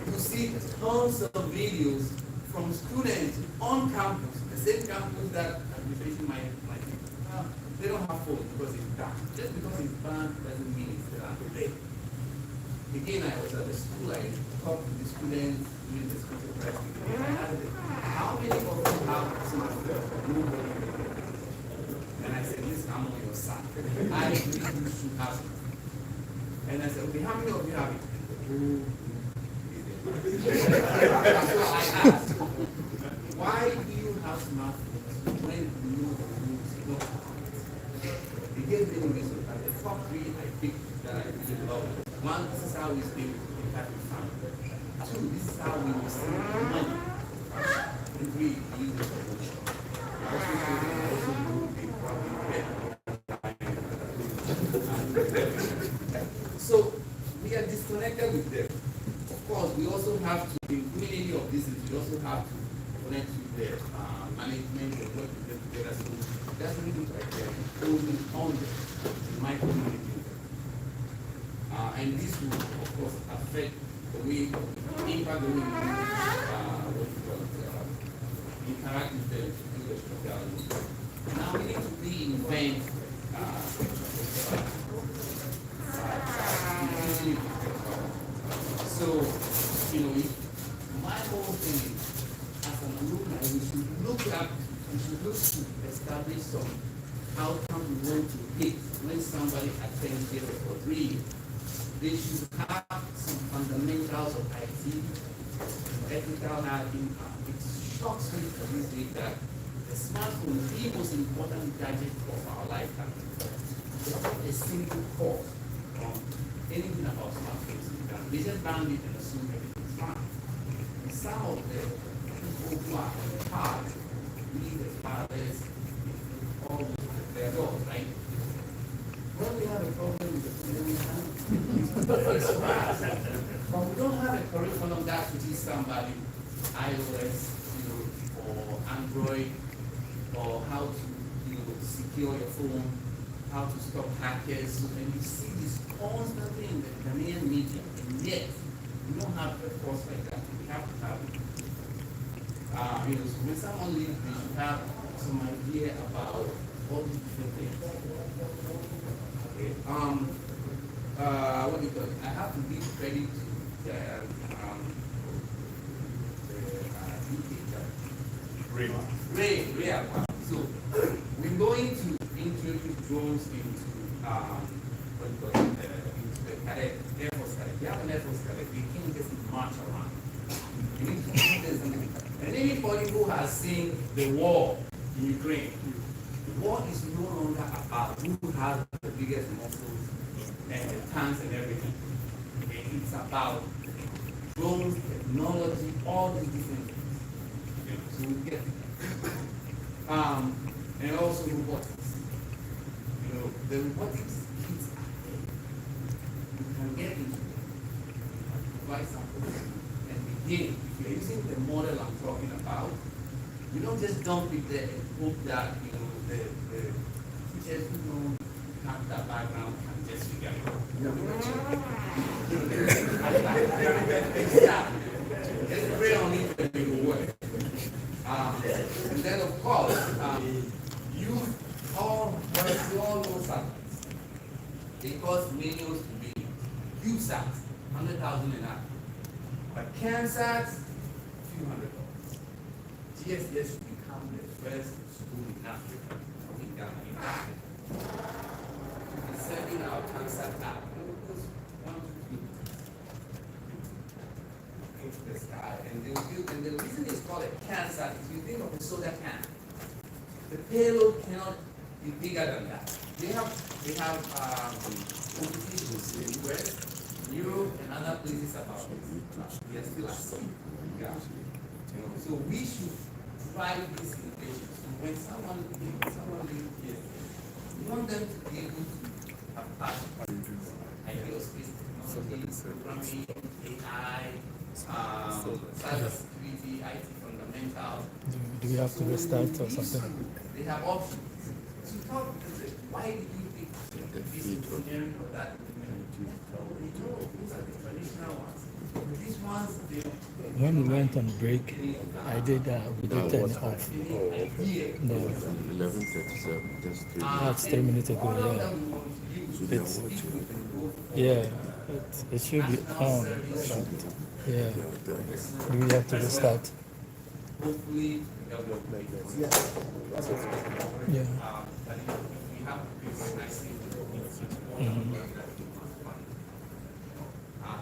You see tons of videos from students on campus, the same campus that administration might they don't have phones because it's banned. Just because it's banned doesn't mean it's still there. Again, I was at the school, I talked to the students during the school press. And I asked them, how many of you have smartphones? Nobody. And I said, listen, I'm on your side. I agree you should have it. And I said, okay, how many of you have it? So I asked, why do you have smartphones when you know the rules don't have it? They gave me the reason. And the top three I picked that I really love. One, this is how we stay in happy family. Two, this is how we will save money. And three, we use it for workshop. Also do a probably better. So we are disconnected with them. Of course, we also have to, in doing any of this, we also have to connect with the management and work with them together. So that's the reason right there, holding on them in my community. And this will, of course, affect the way, impact the way we interact with them to do the social. Now we need to reinvent so, my whole thing is, as an alumni, we should look to establish some outcome we want to hit when somebody attends here for 3 years. They should have some fundamentals of IT, ethical hacking. It shocks me to this day that the smartphone is the most important gadget of our lifetime. There's not a single course from anything about smartphones. They just banned it and assume everything's fine. And some of the people who are on the path, we the fathers, all their laws, right? When we have a problem with the but we don't have a curriculum that teaches somebody iOS, or Android, or how to, secure your phone, how to stop hackers. And you see this constantly in the Ghanaian media, and yet we don't have a course like that. We have to have it. So when someone leaves, they should have some idea about all these different things. Okay. What do you call it? I have to give credit to the Ray. So we're going to introduce drones into what do you call it? Into the cadet, Air Force cadet. We have an Air Force cadet. We can't just march around. We need to do this. And anybody who has seen the war in Ukraine, the war is no longer about who has the biggest muscles and the tanks and everything. Okay? It's about drones, technology, all these different things. So we get it. And also robotics. The robotics kits are there. You can get into it, provide samples, and begin. If you're using the model I'm talking about, you don't just dump it there and hope that the teachers who don't have that background can just figure it out. Just pray on it and it will work. And then of course, you all know something. They cost millions to be USATs, 100,000 and up. But CANSATs, few $100. GSTS should become the first school in Africa, in Ghana, in Africa. It's sending our CANSAT app. Into the sky, and the reason it's called a CANSAT is you think of a soda can. The payload cannot be bigger than that. They have competitions in the US, Europe, and other places about this. We are still at sea. Yeah. So we should provide these innovations. So when someone lives here, we want them to be able to have passion. Ideal space technology, programming, AI, cybersecurity, IT fundamentals. Do we have to restart or something? They have options. So talk to them. Why did you pick this engineering or that engineering? These are the traditional ones. These ones, When we went on break, I did we did turn it off. No. 11:37, just 3 That's 3 minutes ago, yeah. It should be on. Yeah. Do we have to restart? hopefully, Yeah. we have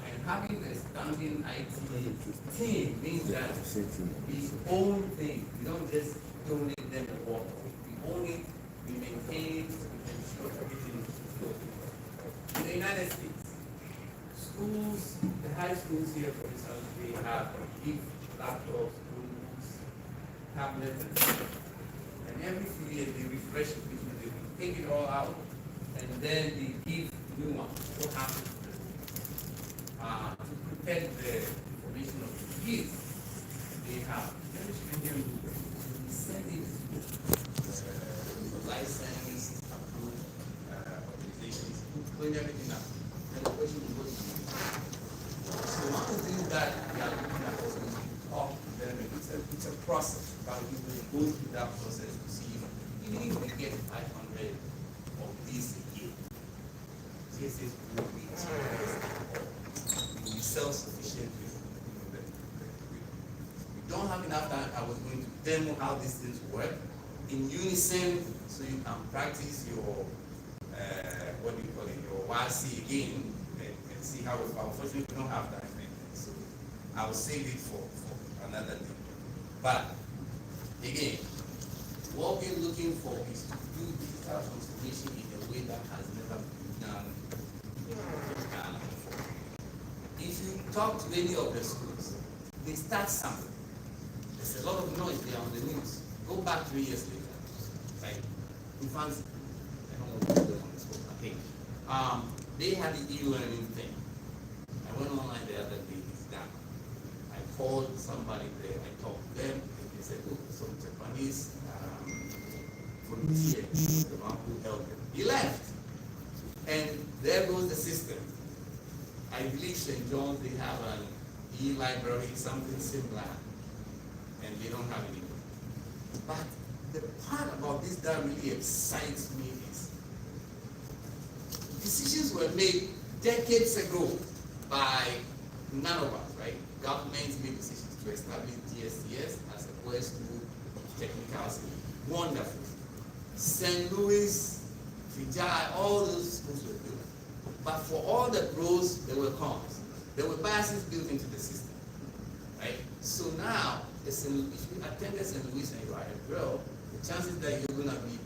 and having a standing IT team means that we own things. We don't just donate them to work. We own it, we maintain it, we ensure everything is good. In the United States, schools, the high schools here, for instance, they have laptops, notebooks, tablets, and stuff. And every few years they refresh it, they take it all out, and then they give new ones. What happens to them? To protect the information of the kids, they have very stringent rules. We send it to licensed, approved organizations who clean everything up. And the question will go to you. So one of the things that we are looking at is to talk to them, and it's a process, but we will go through that process to see even if we get 500 of these a year, this is what we be self-sufficient with. We don't have enough time. I was going to demo how these things work. In unison, so you can practice your, what do you call it, your YC again, and see how it, unfortunately we don't have time, so I'll save it for another day. But again, what we're looking for is to do digital transformation in a way that has never been done in Ghana before. If you talk to any of the schools, they start something. There's a lot of noise there on the news. Go back 3 years later, right? In fact, I don't want to put them on the spot, I think. They had the e-learning thing. I went online the other day, it's done. I called somebody there, I talked to them, and they said, oh, some Japanese volunteer, the one who helped them. He left. And there goes the system. I believe St. John's, they have an e-library, something similar, and they don't have it. But the part about this that really excites me is decisions were made decades ago by none of us, right? Governments made decisions to establish GSTS as a West School technical school. Wonderful. St. Louis, Fijai, all those schools were built. But for all the pros, there were cons. There were biases built into the system, right? So now, if you attended St. Louis and you are a girl, the chances that you're going to be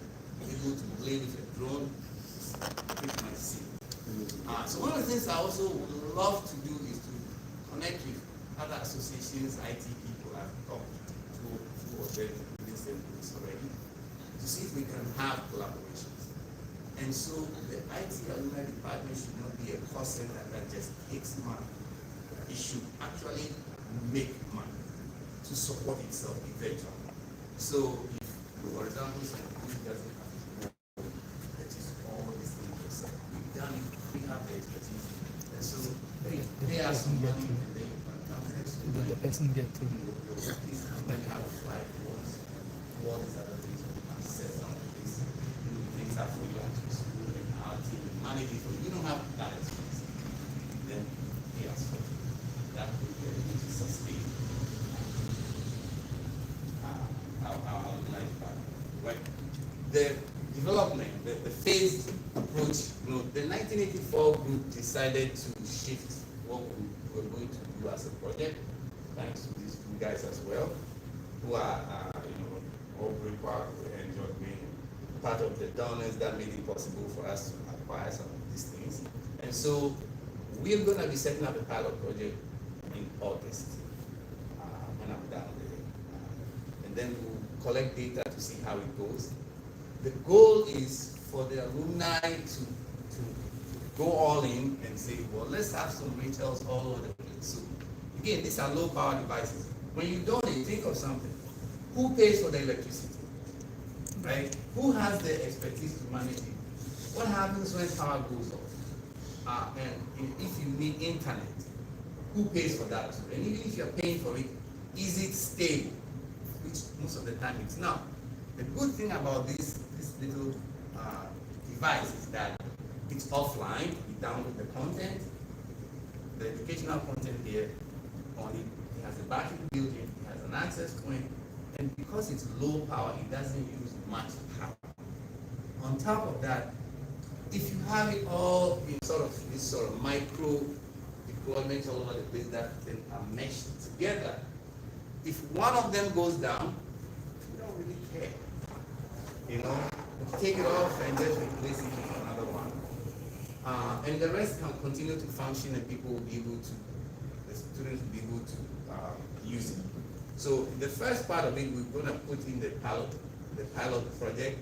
able to play with a drone is pretty much zero. So one of the things I also would love to do is to connect with other associations, IT people I've talked to who are very in St. Louis already, to see if we can have collaborations. And so the IT alumni department should not be a cost center that just takes money. It should actually make money to support itself eventually. So if, for example, St. Louis doesn't have to purchase all these things yourself, we've done it, we have the expertise. And so they have some money and they can come next to The person get to then have like what is other things we can set on this. Things are for you to school and our team manage it for you. You don't have that experience. Then yes, that would be able to sustain our alumni department. Right. The development, the phased approach, the 1984 group decided to shift what we were going to do as a project, thanks to these two guys as well, who are, Aubrey Park and George being part of the donors that made it possible for us to acquire some of these things. And so we're going to be setting up a pilot project in August, when I'm down there. And then we'll collect data to see how it goes. The goal is for the alumni to go all in and say, well, let's have some retails all over the place. So again, these are low power devices. When you donate, think of something. Who pays for the electricity? Right? Who has the expertise to manage it? What happens when power goes off? And if you need internet, who pays for that? And even if you're paying for it, is it stable? Which most of the time it's not. The good thing about this little device is that it's offline. You download the content, the educational content here on it. It has a battery built in. It has an access point. And because it's low power, it doesn't use much power. On top of that, if you have it all in this sort of micro deployments all over the place that then are meshed together, if one of them goes down, you don't really care. You take it off and just replace it with another one. And the rest can continue to function and people will be able to, the students will be able to use it. So the first part of it, we're going to put in the pilot project.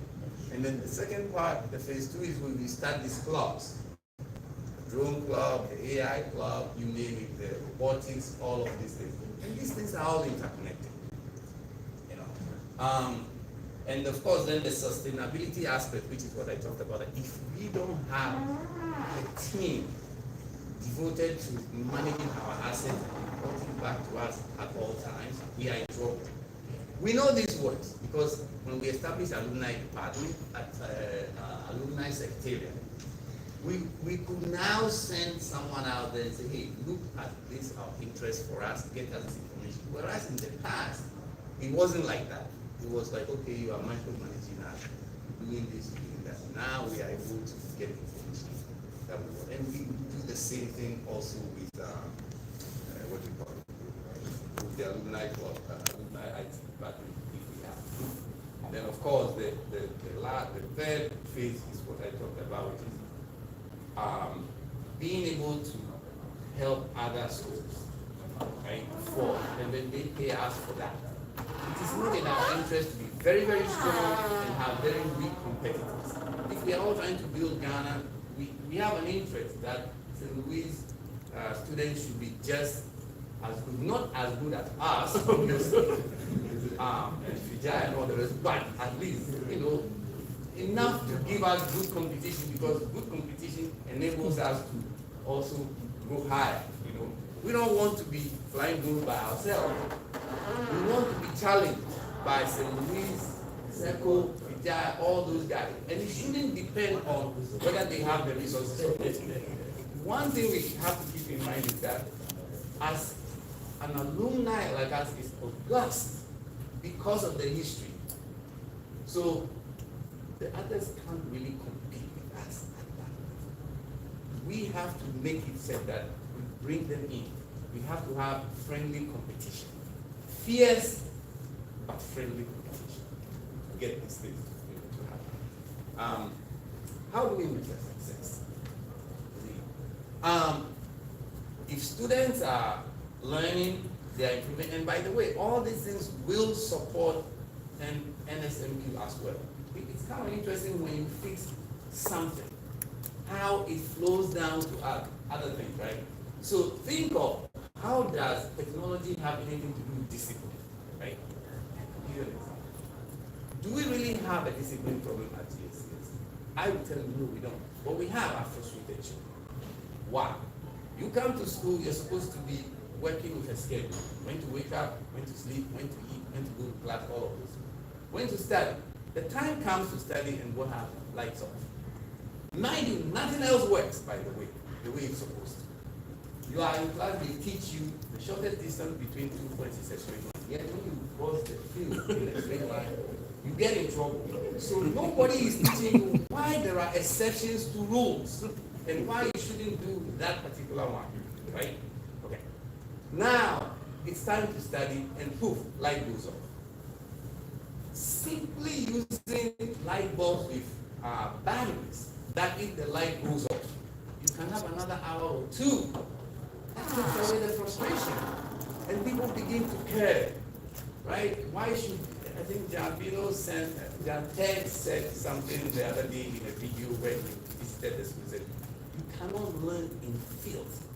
And then the second part, the phase 2, is when we start these clubs. The drone club, the AI club, you name it, the robotics, all of these things. And these things are all interconnected. And of course, then the sustainability aspect, which is what I talked about. If we don't have a team devoted to managing our assets and reporting back to us at all times, we are in trouble. We know this works because when we established alumni department at alumni secretariat, we could now send someone out there and say, hey, look at this, our interest for us, get us this information. Whereas in the past, it wasn't like that. It was like, okay, you are micromanaging us. doing this, doing that. Now we are able to get information that we want. And we do the same thing also with, what do you call it? With the alumni club, alumni IT department, if we have. And then of course, the third phase is what I talked about, which is being able to help other schools, right, and then they pay us for that. It is not in our interest to be very, very strong and have very weak competitors. If we are all trying to build Ghana, we have an interest that St. Louis students should be just as good, not as good as us, obviously, and Fijai and all the rest, but at least, enough to give us good competition, because good competition enables us to also go higher. We don't want to be flying gold by ourselves. We want to be challenged by St. Louis, Seco, Vijay, all those guys. And it shouldn't depend on whether they have the resources or not. One thing we have to keep in mind is that as an alumni like us is august because of the history. So the others can't really compete with us at that level. We have to make it said that we bring them in. We have to have friendly competition. Fierce, but friendly competition. To get these things to happen. How do we measure success? If students are learning, they are improving, and by the way, all these things will support an NSMQ as well. It's kind of interesting when you fix something, how it flows down to other things, right? So think of, how does technology have anything to do with discipline, right? I'll give you an example. Do we really have a discipline problem at GSTS? I will tell you, no, we don't. But we have our frustrated children. Why? You come to school, you're supposed to be working with a schedule. When to wake up, when to sleep, when to eat, when to go to class, all of this. When to study. The time comes to study, and what happens? Lights off. Mind you, nothing else works, by the way it's supposed to. You are in class, they teach you the shortest distance between 2 points is a straight line. Yet when you cross the field in a straight line, you get in trouble. So nobody is teaching you why there are exceptions to rules and why you shouldn't do that particular one, right? Okay. Now, it's time to study, and poof, light goes off. Simply using light bulbs with batteries, that if the light goes off, you can have another hour or two. That takes away the frustration. And people begin to care, right? Why should, I think John Ted said something the other day in a video where he visited the school, said, you cannot learn in filth.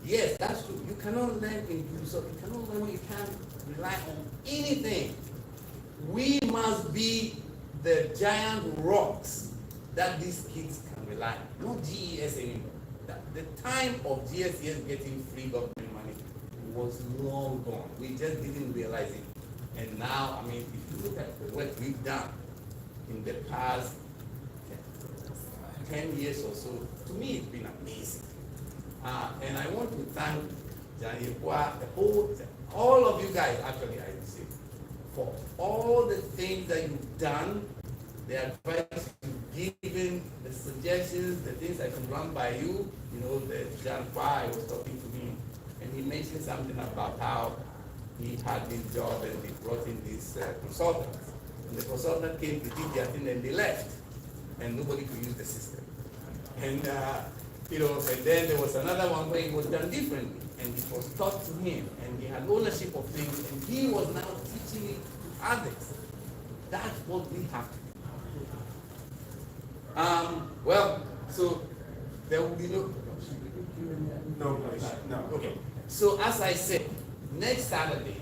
Yes, that's true. You cannot learn in so you cannot learn when you can't rely on anything. We must be the giant rocks that these kids can rely on, not GES anymore. The time of GSTS getting free government money was long gone. We just didn't realize it. And now, I mean, if you look at the work we've done in the past 10 years or so, to me it's been amazing. And I want to thank Johnny all of you guys, actually, I would say, for all the things that you've done, the advice you've given, the suggestions, the things I can run by you. The John Fry was talking to me, and he mentioned something about how he had this job and he brought in these consultants. And the consultant came to did their thing and they left, and nobody could use the system. And and then there was another one where it was done differently, and it was taught to him, and he had ownership of things, and he was now teaching it to others. That's what we have to do. So there will be no. Okay. So as I said, next Saturday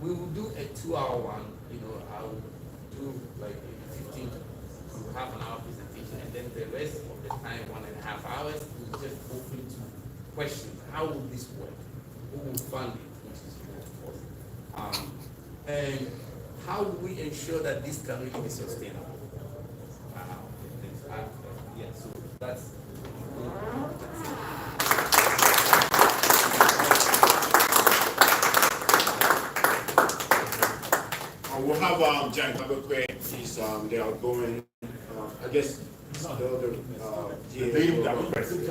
we will do a 2-hour one. I will do like 15 to half an hour presentation, and then the rest of the time, 1.5 hours, we'll just open to questions. How will this work? Who will fund it? Which is important. And how do we ensure that this can really be sustainable? So that's it. We'll have Jan Kabakwe He's the outgoing, I guess,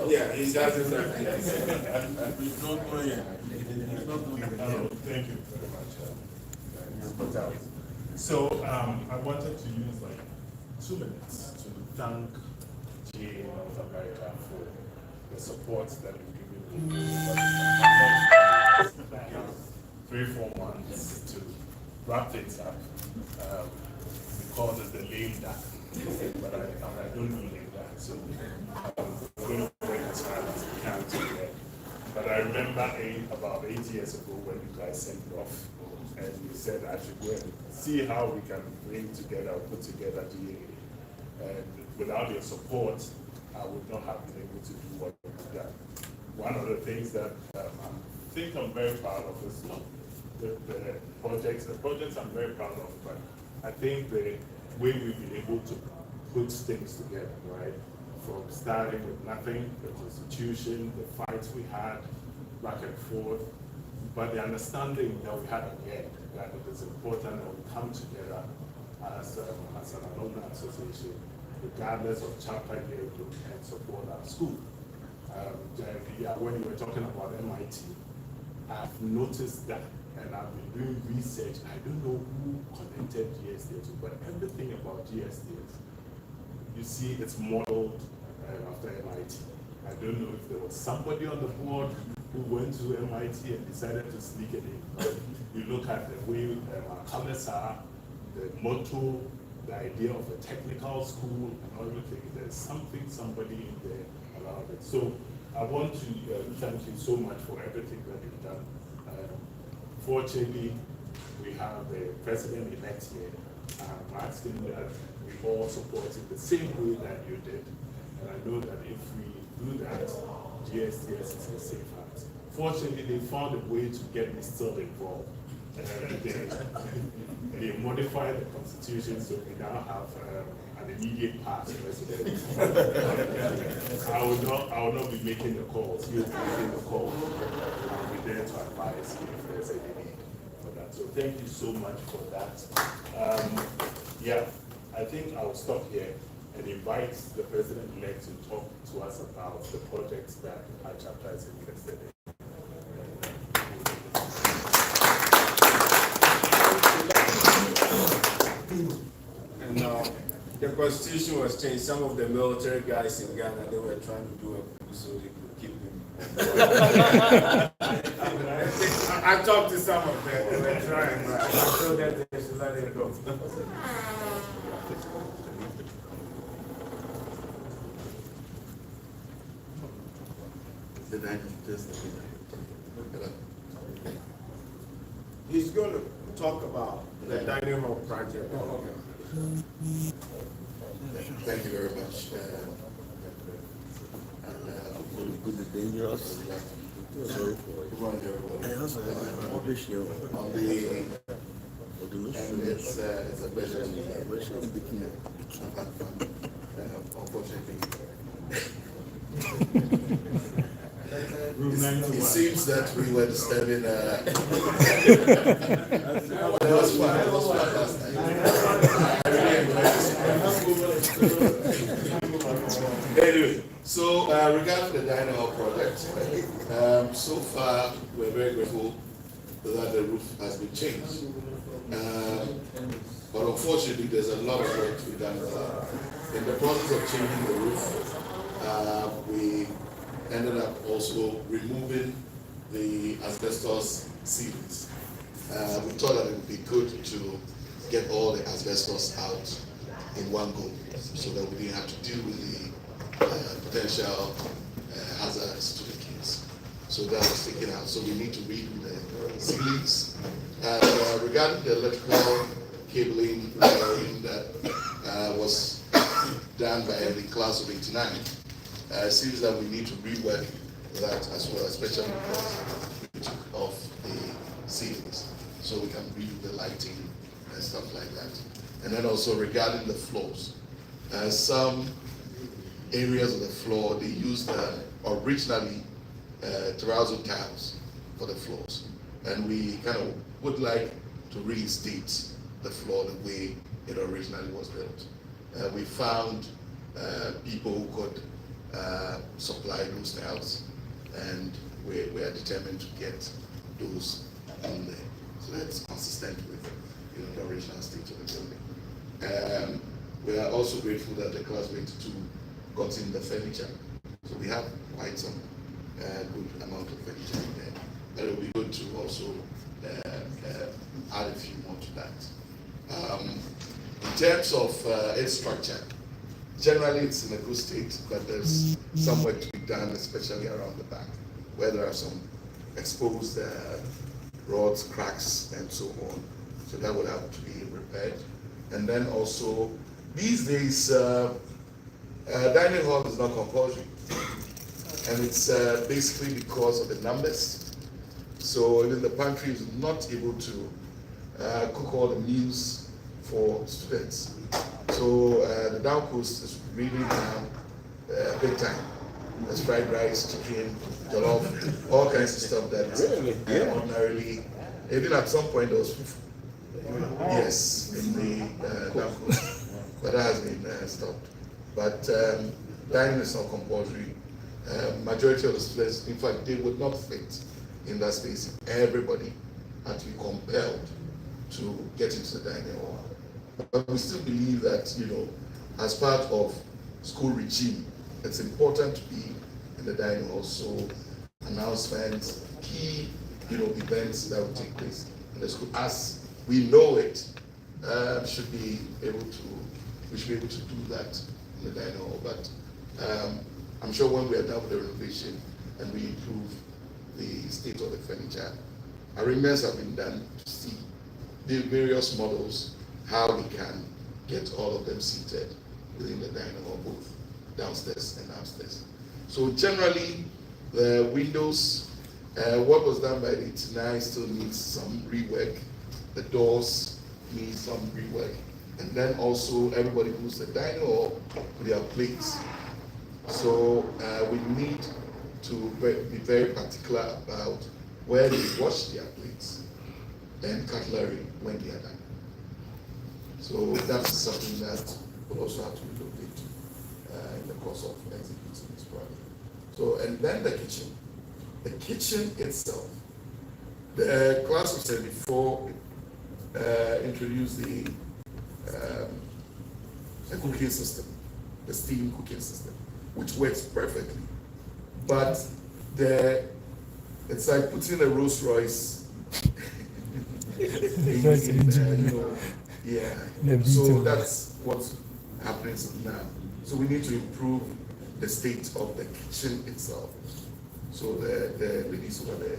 yeah, he does it. He's not going yet. He's not going yet. Thank you very much. So I wanted to use like 2 minutes to thank GA North America for the support that we've given me. 3-4 months to wrap things up. We call it the lame duck, but I don't do lame duck, so I'm going to work as hard as I can to get. But I remember about 8 years ago when you guys sent me off, and you said I should go and see how we can bring together, put together GA. And without your support, I would not have been able to do what we've done. One of the things that I think I'm very proud of is not the projects. The projects I'm very proud of, but I think the way we've been able to put things together, right? From starting with nothing, the constitution, the fights we had back and forth, but the understanding that we had again, that it is important that we come together as an alumni association, regardless of chapter year group, and support our school. When you were talking about MIT, I've noticed that, and I've been doing research. I don't know who connected GSTS, but everything about GSTS, you see, it's modeled after MIT. I don't know if there was somebody on the board who went to MIT and decided to sneak it in. But you look at the way our colors are, the motto, the idea of a technical school and everything. There's something somebody in there allowed it. So I want to thank you so much for everything that you've done. Fortunately, we have the president-elect here. I'm asking that we all support it the same way that you did. And I know that if we do that, GSTS is in safe hands. Fortunately, they found a way to get me still involved. They modified the constitution, so we now have an immediate past president. I will not be making the calls. He will be making the calls. I'll be there to advise if there's any need for that. So thank you so much for that. Yeah, I think I'll stop here and invite the president-elect to talk to us about the projects that our chapter is interested in. And the constitution was changed. Some of the military guys in Ghana, they were trying to do a coup so they could keep him. I talked to some of them. They were trying, but I told them they should let it go. He's going to talk about the Dynamo project. Thank you very much. Good and dangerous. Sorry for it. And it's a pleasure. Unfortunately. It seems that we were disturbing. That was fun. That was fun last time. I really enjoyed it. Anyway, so regarding the Dynamo project, so far we're very grateful that the roof has been changed. But unfortunately, there's a lot of work to be done. In the process of changing the roof, we ended up also removing the asbestos ceilings. We thought that it would be good to get all the asbestos out in one go, so that we didn't have to deal with the potential hazards to the kids. So that was taken out. So we need to redo the ceilings. And regarding the electrical cabling that was done by the class of '89, it seems that we need to rework that as well, especially because we took off the ceilings, so we can redo the lighting and stuff like that. And then also regarding the floors, some areas of the floor, they used originally terrazzo tiles for the floors, and we kind of would like to reinstate the floor the way it originally was built. We found people who could supply those tiles, and we are determined to get those in there. So that's consistent with the original state of the building. We are also grateful that the classmate 2 got in the furniture. So we have quite some good amount of furniture in there. But it will be good to also add a few more to that. In terms of its structure, generally it's in a good state, but there's some work to be done, especially around the back, where there are some exposed rods, cracks, and so on. So that would have to be repaired. And then also, these days, dining hall is not compulsory. And it's basically because of the numbers. So even the pantry is not able to cook all the meals for students. So the down coast is really now big time. There's fried rice, chicken, jollof, all kinds of stuff that ordinarily, even at some point there was fufu. Yes, in the down coast, but that has been stopped. But dining is not compulsory. Majority of the students, in fact, they would not fit in that space. Everybody had to be compelled to get into the dining hall. But we still believe that, as part of school regime, it's important to be in the dining hall. So announcements, key, events that will take place in the school, as we know it, we should be able to do that in the dining hall. But I'm sure when we are done with the renovation and we improve the state of the furniture, arrangements have been done to see the various models, how we can get all of them seated within the dining hall, both downstairs and upstairs. So generally, the windows, what was done by the 89 still needs some rework. The doors need some rework. And then also everybody moves the dining hall with their plates. So we need to be very particular about where they wash their plates and cutlery when they are done. So that's something that will also have to be looked into in the course of executing this project. So, and then the kitchen. The kitchen itself, the class we said before introduced the cooking system, the steam cooking system, which works perfectly. But it's like putting a Rolls Royce so that's what's happening now. So we need to improve the state of the kitchen itself, so the ladies over there,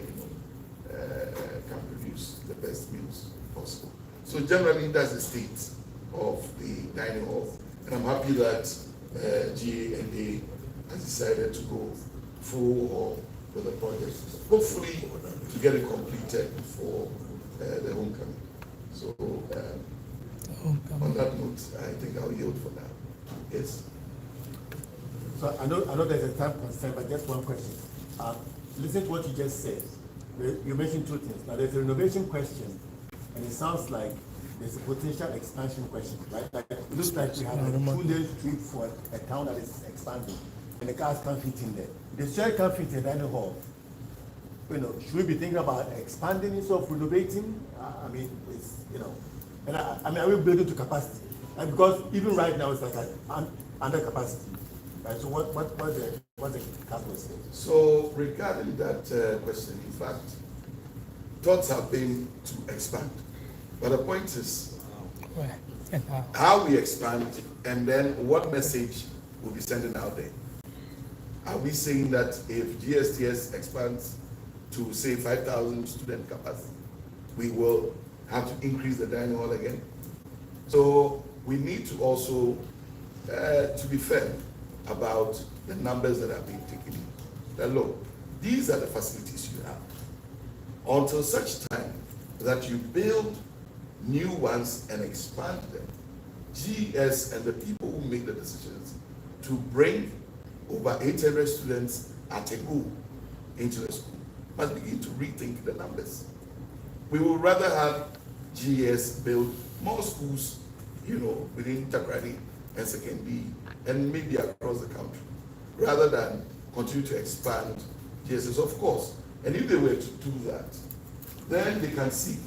can produce the best meals possible. So generally, that's the state of the dining hall, and I'm happy that GA&A has decided to go full hall with the project, hopefully to get it completed before the homecoming. So on that note, I think I'll yield for now. Yes. So I know there's a time constraint, but just one question. Listen to what you just said. You mentioned two things. Now there's a renovation question, and it sounds like there's a potential expansion question, right? Like, it looks like we have a 2-day trip for a town that is expanding, and the cars can't fit in there. The chair can't fit in the dining hall. Should we be thinking about expanding instead of renovating? I mean, it's, and are we building to capacity? And because even right now it's like under capacity, right? So what's the capital state? So regarding that question, in fact, thoughts have been to expand, but the point is how we expand, and then what message we'll be sending out there. Are we saying that if GSTS expands to say 5,000 student capacity, we will have to increase the dining hall again? So we need to also to be fair about the numbers that are being taken in. That look, these are the facilities you have. Until such time that you build new ones and expand them, GS and the people who make the decisions to bring over 800 students at a go into the school must begin to rethink the numbers. we would rather have GS build more schools, but then expand them. But we need to rethink the numbers. We will rather have GS build more schools, but then expand them. So that's what we need to do. within Takrady and Second B, and maybe across the country, rather than continue to expand GSTS, of course. And if they were to do that, then they can seek,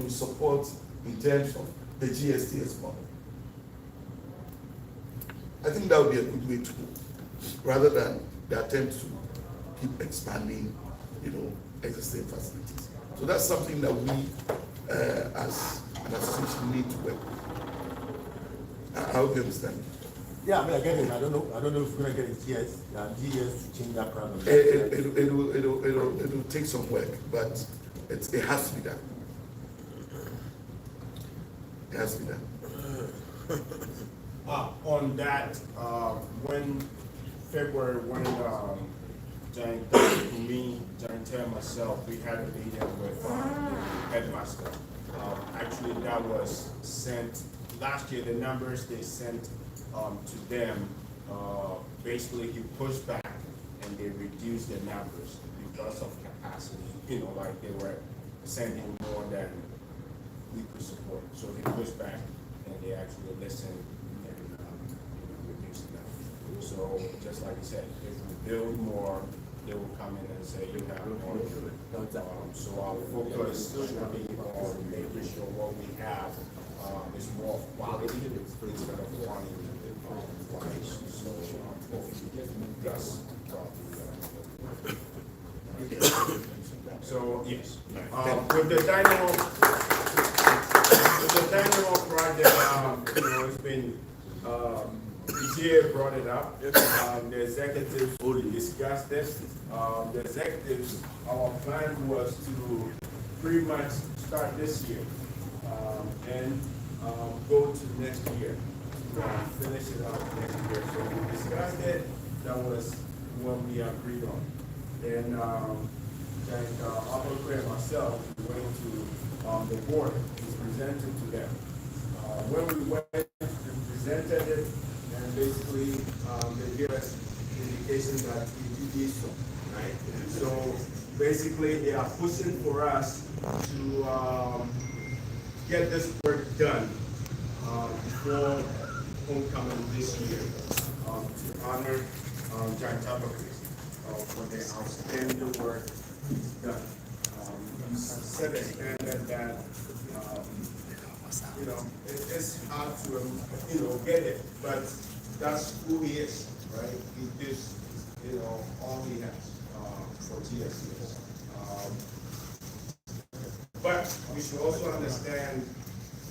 support in terms of the GSTS model. I think that would be a good way to go, rather than the attempt to keep expanding, existing facilities. So that's something that we, as an association, need to work with. I hope you understand. Yeah, I mean, I get it. I don't know if we're gonna get a GS to change that program. It'll take some work, but it has to be done. It has to be done. On that, when February, when Giant, me, Giant and myself, we had a meeting with the headmaster. Actually, that was sent last year. The numbers they sent to them, basically he pushed back and they reduced the numbers because of capacity. Like they were sending more than we could support. So he pushed back and they actually listened and reduced them. So just like you said, if we build more, they will come in and say you have more. So our focus should be on making sure what we have is more quality instead of quantity. So that's so yes. With the dynamo project, it's been EGA brought it up. The executives discussed this. The executives, our plan was to pretty much start this year and go to next year, finish it out next year. So we discussed it. That was what we agreed on. And Abakwe and myself went to the board and presented to them. When we went and presented it, and basically they gave us indication that we did so, right? So basically they are pushing for us to get this work done before homecoming this year to honor Giant Abakwe for the outstanding work done. You set a standard that it's hard to get it, but that's who he is, right? He gives all he has for GSTS. But we should also understand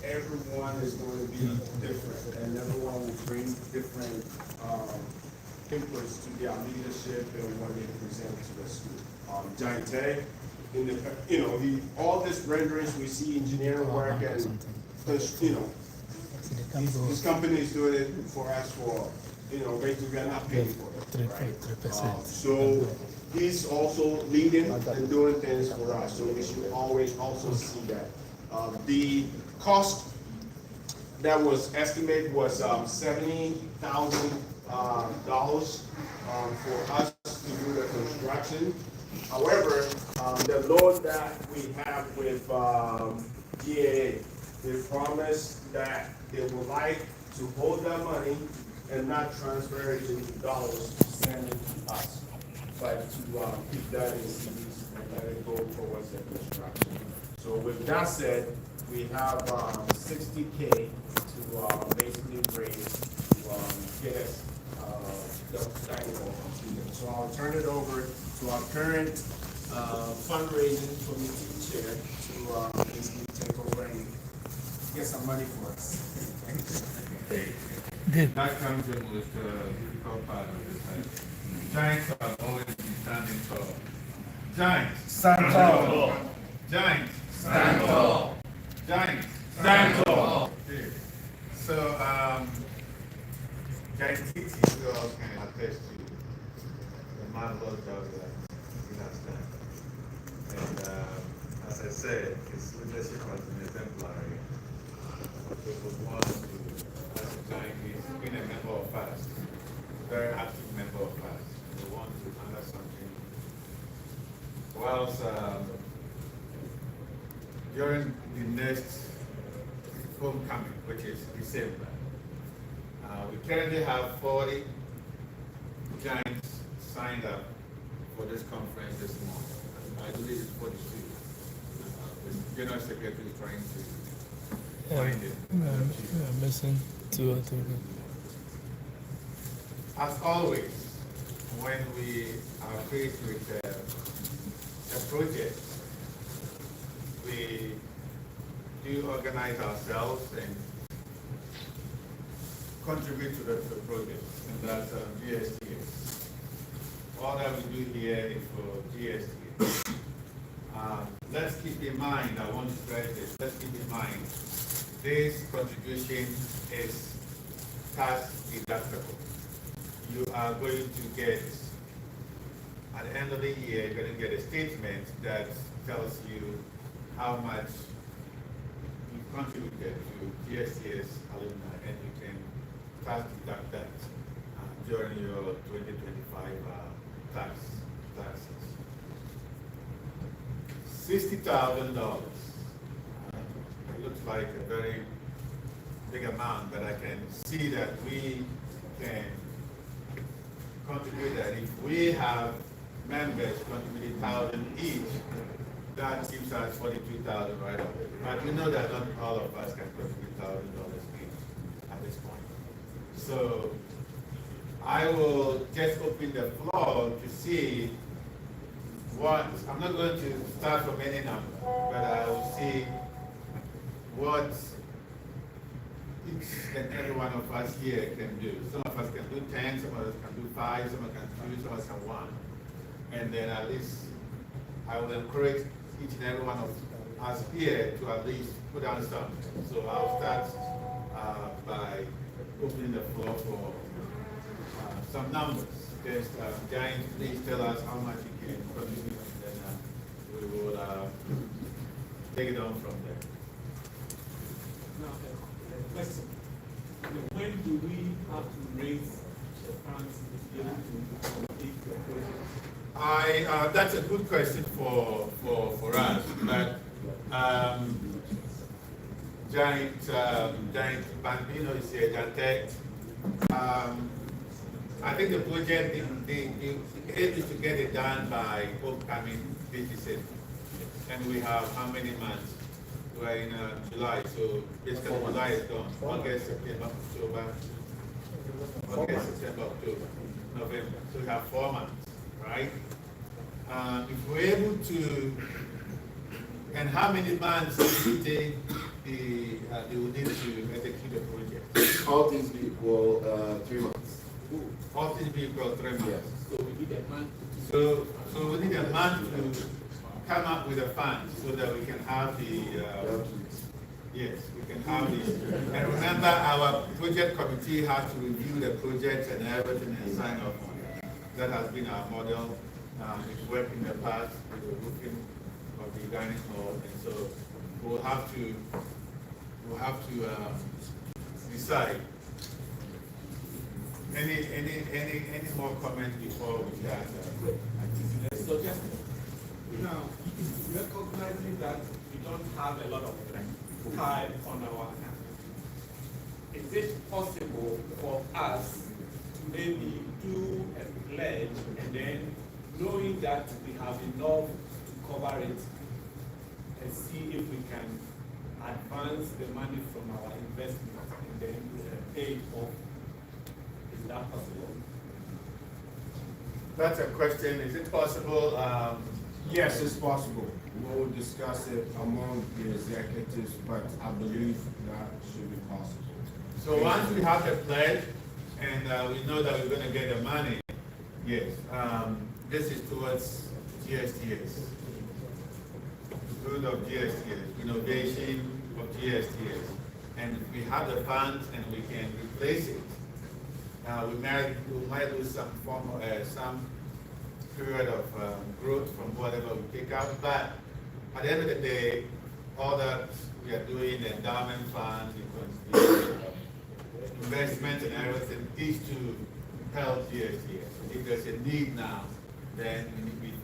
everyone is going to be different, and everyone will bring different inputs to their leadership and what they present to the school. Giant Tech, all these renderings we see, engineering work, and this company is doing it for us for, basically we are not paying for it, right? So he's also leading and doing things for us, so we should always also see that. The cost that was estimated was $70,000 for us to do the construction. However, the loan that we have with GAA, they promised that they would like to hold that money and not transfer it into dollars to send it to us, but to keep that in CDs and let it go towards the construction. So with that said, we have $60K to basically raise to get us the dynamo completed. So I'll turn it over to our current fundraising committee chair to basically take over and get some money for us. That comes in with the difficult part of this. Giants have always been standing tall. Giants, stand tall. Giants, stand tall. Giants, stand tall. Okay. So, Giant TT girl can attest to the marvelous job that he has done. And as I said, his leadership has been exemplary. It was one to, as a giant, he's been a member of FAST, a very active member of FAST. We want to honor something. Whilst during the next homecoming, which is December. We currently have 40 giants signed up for this conference this month. I believe it's 42. The General Secretary is trying to find it. I'm missing 2 or 3. As always, when we are faced with a project, we do organize ourselves and contribute to the project, and that's GSTS. All that we do here is for GSTS. Let's keep in mind, I want to stress this, let's keep in mind, this contribution is tax deductible. You are going to get, at the end of the year, you're going to get a statement that tells you how much you contributed to GSTS alumni, and you can tax deduct that during your 2025 taxes. $60,000. It looks like a very big amount, but I can see that we can contribute that. If we have members contributing $1,000 each, that gives us $42,000 right away. But we know that not all of us can contribute $1,000 each at this point. So I will just open the floor to see what, I'm not going to start from any number, but I will see what each and every one of us here can do. Some of us can do 10, some of us can do 5, some of us can 2, some of us can 1. And then at least I will encourage each and every one of us here to at least put down something. So I'll start by opening the floor for some numbers. Just Giant, please tell us how much you can contribute, and then we will take it on from there. Now, question. When do we have to raise the funds to be able to complete the project? That's a good question for us, but Giant Bambino is here, Giant. I think the project, the aim is to get it done by upcoming December. And we have how many months? We're in July, so basically July is gone. August, September, October, November. So we have 4 months, right? If we're able to, and how many months do you think they will need to execute the project? All things be equal, 3 months. All things be equal, 3 months. Yes. So we need a month. So we need a month to come up with a fund so that we can have the, yes, we can have this. And remember, our project committee has to review the project and everything and sign off on it. That has been our model. It's worked in the past with the roofing of the dining hall, and so we'll have to decide. Any more comments before we start? So just now, recognizing that we don't have a lot of time on our hands, is it possible for us to maybe do a pledge and then knowing that we have enough to cover it and see if we can advance the money from our investment and then pay it off? Is that possible? That's a question. Is it possible? Yes, it's possible. We'll discuss it among the executives, but I believe that should be possible. So once we have the pledge and we know that we're going to get the money, yes, this is towards GSTS, good of GSTS, renovation of GSTS, and if we have the funds and we can replace it, we might lose some form of some period of growth from whatever we take out, but at the end of the day, all that we are doing, the endowment fund, the investment and everything is to help GSTS. If there's a need now, then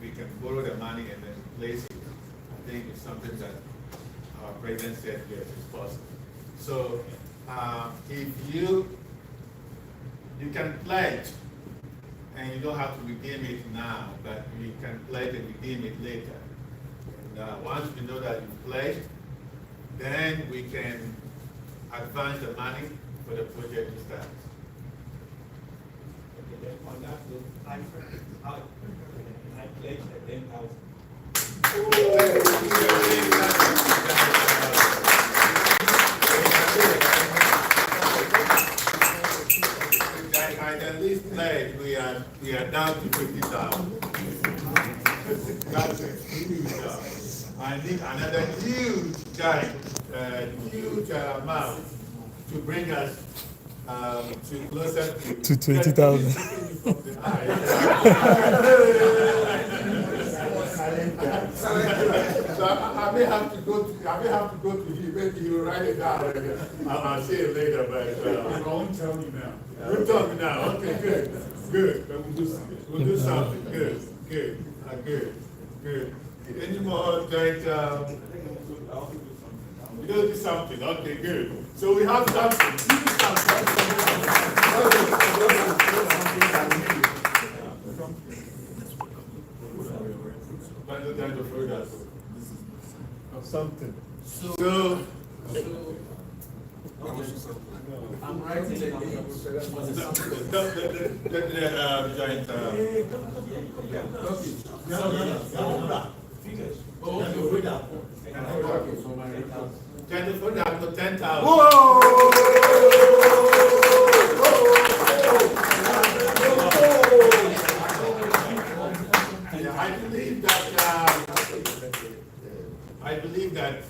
we can borrow the money and then replace it. I think it's something that our president said, yes, it's possible. So, if you can pledge, and you don't have to redeem it now, but you can pledge and redeem it later. And once we know that you pledged, then we can advance the money for the project to start. On that note, I pledge the 10,000. I at least pledge we are down to 50,000. That's it. I need another huge amount to bring us to closer To 20,000. So I may have to go to him. Maybe he'll write it down. I'll say it later, but Don't tell me now. Don't tell me now. Okay, good. Good. We'll do something. Good. Good. Any more joint? We're going to do something. Okay, good. So we have something. Something. So I'm writing the joint 10,000. I believe that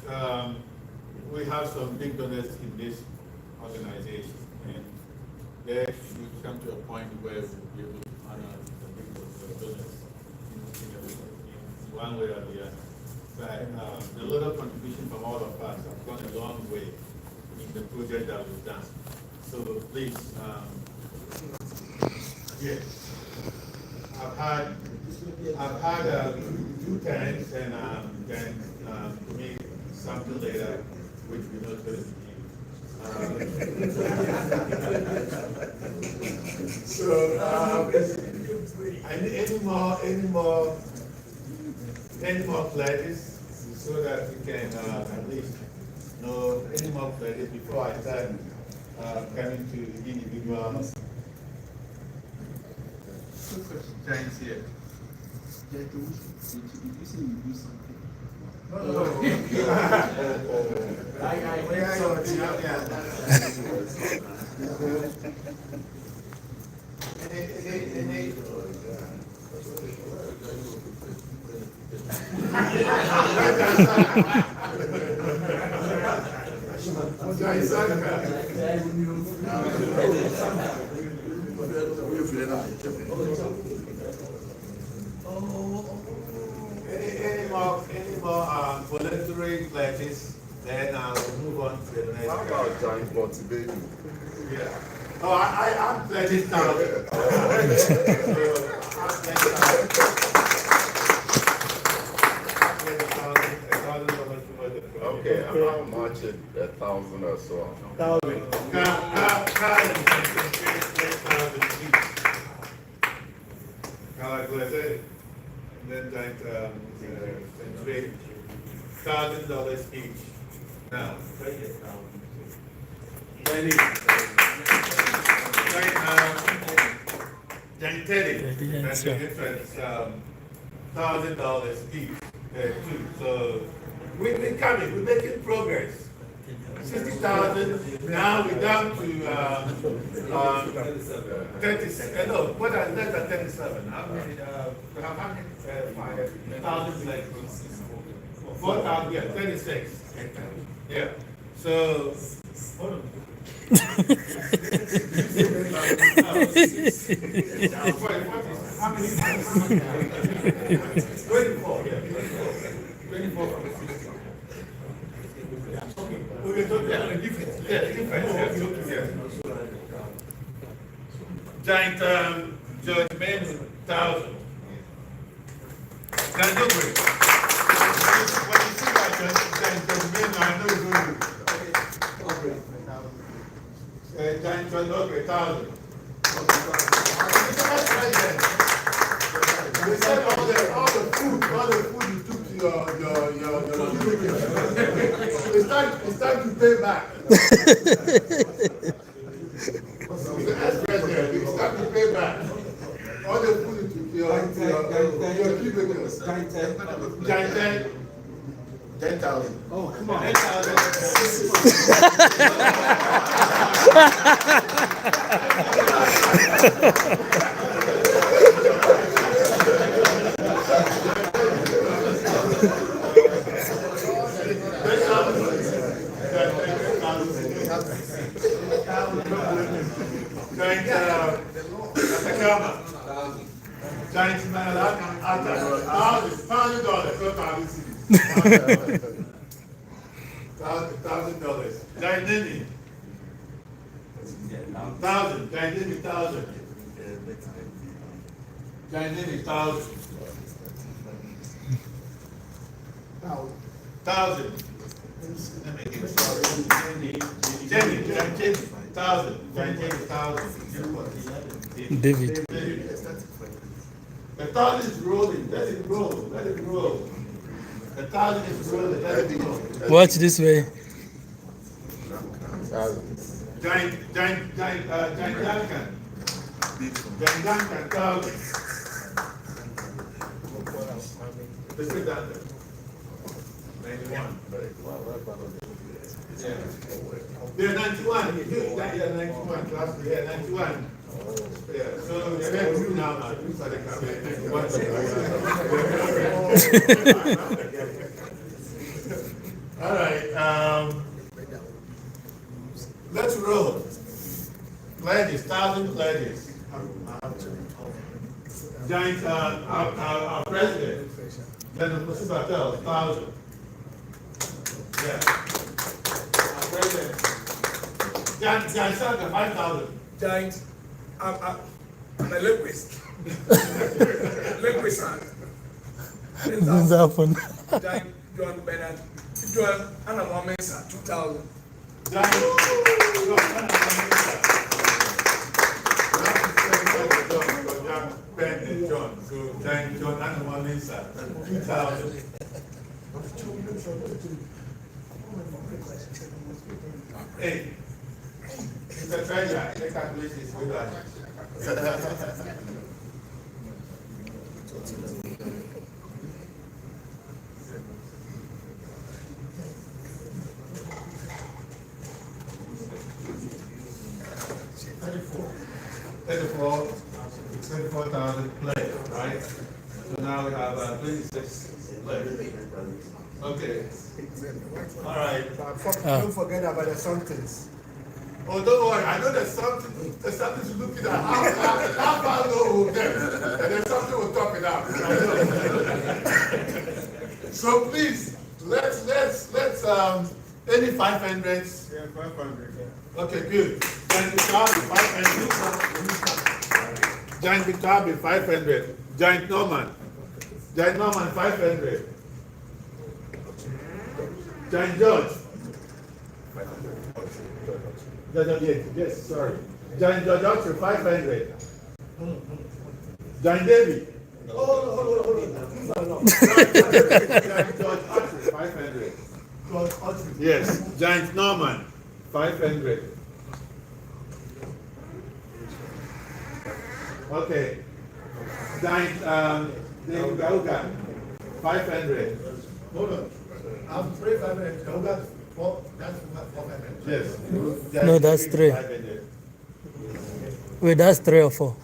we have some big donors in this organization, and there we come to a point where we'll be able to honor the big donors in one way or the other. But the little contribution from all of us have gone a long way in the project that we've done. So please, I've had 2 times, and then to me something later, which we know to any more pledges, so that we can at least know any more pledges before I start coming to individual giants here. Any more voluntary pledges, then we'll move on to the next. How about giant bots, baby? Yeah. Oh, I'm pledging now. Okay, how much? 1,000 or so. 1,000. And then $1,000 each. Now, then Teddy, that's the difference. $1,000 each, too. So we're coming, we're making progress. 60,000. Now we're down to 37. No, what are less than 37? How many? How many? 5,000 like 4,000. Yeah, 36. Yeah. So. How many? 24. Yeah. 24 from the 60. We can talk about a difference. Yeah, difference. Giant judgment 1,000. Can do it. When you see that giant judgment, I know it's going to be. 1,000. We said all the food you took to your it's time to pay back. It's time to pay back. All the food you took to your cubicles. Giant 10,000. Oh, come on. 10,000. Giant man, $1,000. Giant Nini. 1,000. Giant Nini 1,000. Giant Nini 1,000. 1,000. Jenny, Giant Jenny 1,000. Giant Jenny 1,000. David. The 1,000 is rolling. Let it roll. Let it roll. The 1,000 is rolling. Let it roll. Watch this way. Giant Duncan. Giant Duncan 1,000. Let's put that there. 91. Yeah. They're 91. Yeah, 91. Class, yeah, 91. Yeah, so they're two now. These are the all right. Let's roll. Ladies, 1,000 ladies. Giant, our president. Then the Patel, 1,000. Yeah. Our president. Giant Santa, 5,000. Giant, I'm a linguist. Linguist, This happened. Giant John Bernard. John Anna Wamensa, 2,000. Giant John. So Giant John Anna Wamensa, 2,000. Hey, it's a treasure. The calculation is good. 34,000 players, right? So now we have 26 players. Okay. All right. Don't forget about the somethings. Oh, don't worry. I know there's something to look at. How far low will get? And then something will top it up. So please, let's any 500s. Yeah, 500. Yeah. Okay, good. Giant Victoria, 500. Giant Victoria, 500. Giant Norman. Giant Norman, 500. Giant George. Yes, sorry. Giant George Oxford, 500. Giant David. Hold on. Giant George Oxford, 500. Yes. Giant Norman, 500. Okay. Giant David Gauga, 500. Hold on. I'm 3,500. That's 400. Yes. No, that's 3. Wait, that's 3 or 4?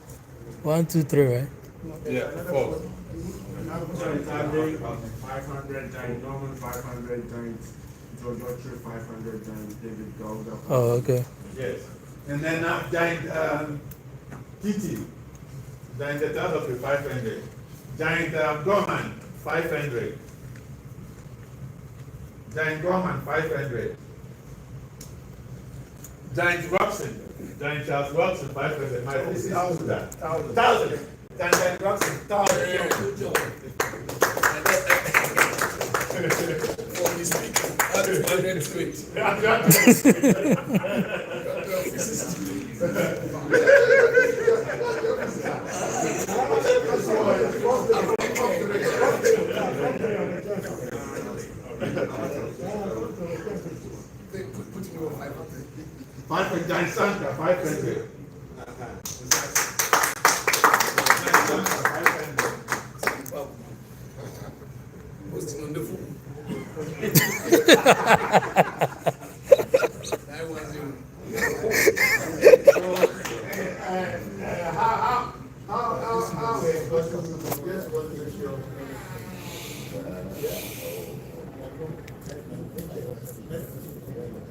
1, 2, 3, right? Yeah, 4. Giant Ade, 500. Giant Norman, 500. Giant George Orchard, 500. Giant David Gauga. Oh, okay. Yes. And then Giant Kitty. Giant Tatapi, 500. Giant Gorman, 500. Giant Gorman, 500. Giant Roxon. Giant Charles Roxon, 500. My this is 1,000. 1,000. Giant Roxon, 1,000. 500, Giant Santa, 500.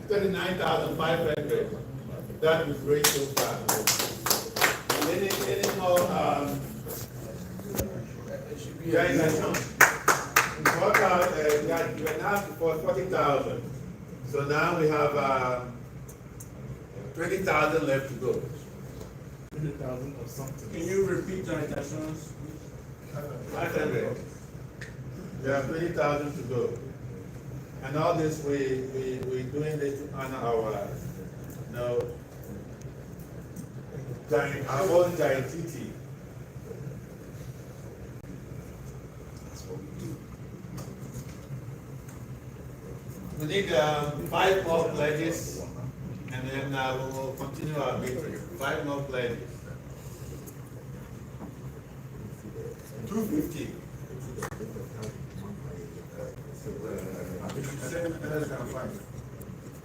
$39,500. That is great so far. Any more, guys, what are, we're now for 40,000. So now we have 20,000 left to go. 20,000 or something. Can you repeat the assurance? 500. We have 20,000 to go. And all this, we're doing this to honor our, giant, our own giant TT. We need 5 more pledges, and then we will continue our meeting. 5 more pledges. 250.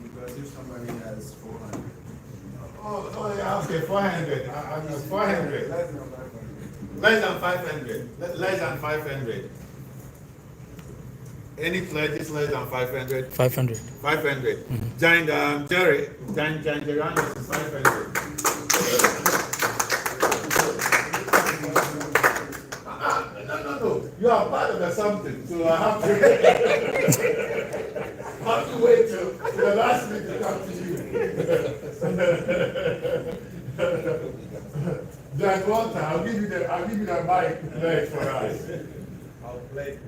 Because if somebody has 400. Oh, yeah, okay, 400. 400. Less than 500. Less than 500. Any pledges less than 500? 500. 500. Giant, Jerry, Giant Geranium is 500. No. You are part of the something, so I have to wait till the last minute to come to you. Jack Walter, I'll give you the mic pledge for us. I'll pledge $1.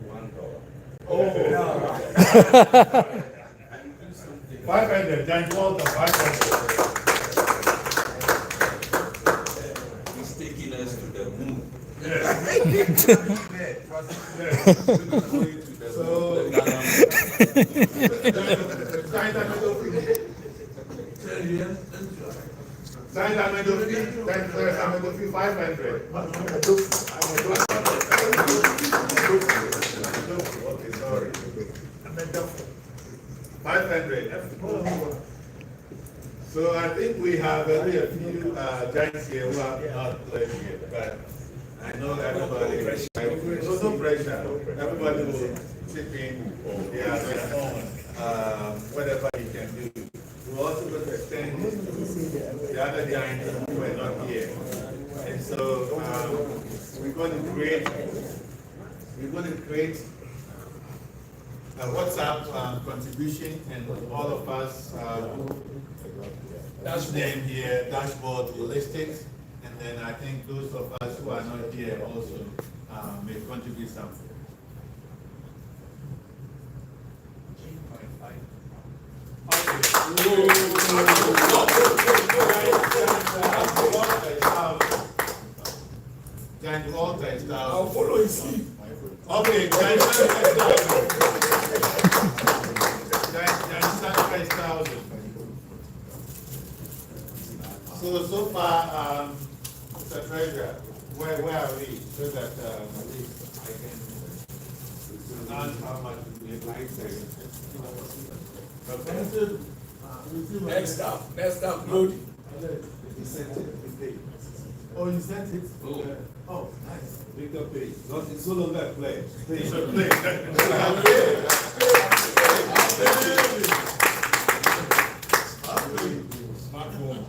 Oh. 500, Jack Walter, 500. He's taking us to the moon. So, Sign that middle fee, 500. Okay, sorry. 500. So I think we have only a few giants here who have not pledged yet, but I know everybody. No pressure. Everybody will chip in. Whatever you can do. We're also going to extend the other giants who were not here. And so we're going to create a WhatsApp contribution, and all of us name here, dashboard will list it, and then I think those of us who are not here also may contribute something. Giant Walter is down. I'll follow his sleep. Okay, Giant Santa is down. Giant Santa is down. So far, Mr. Treasurer, where are we? So that at least I can announce how much we like to. Next up, Lodi. You sent it. Oh, you sent it? Oh, nice. Victor Page. It's no longer a pledge. It's a play. Smartphone.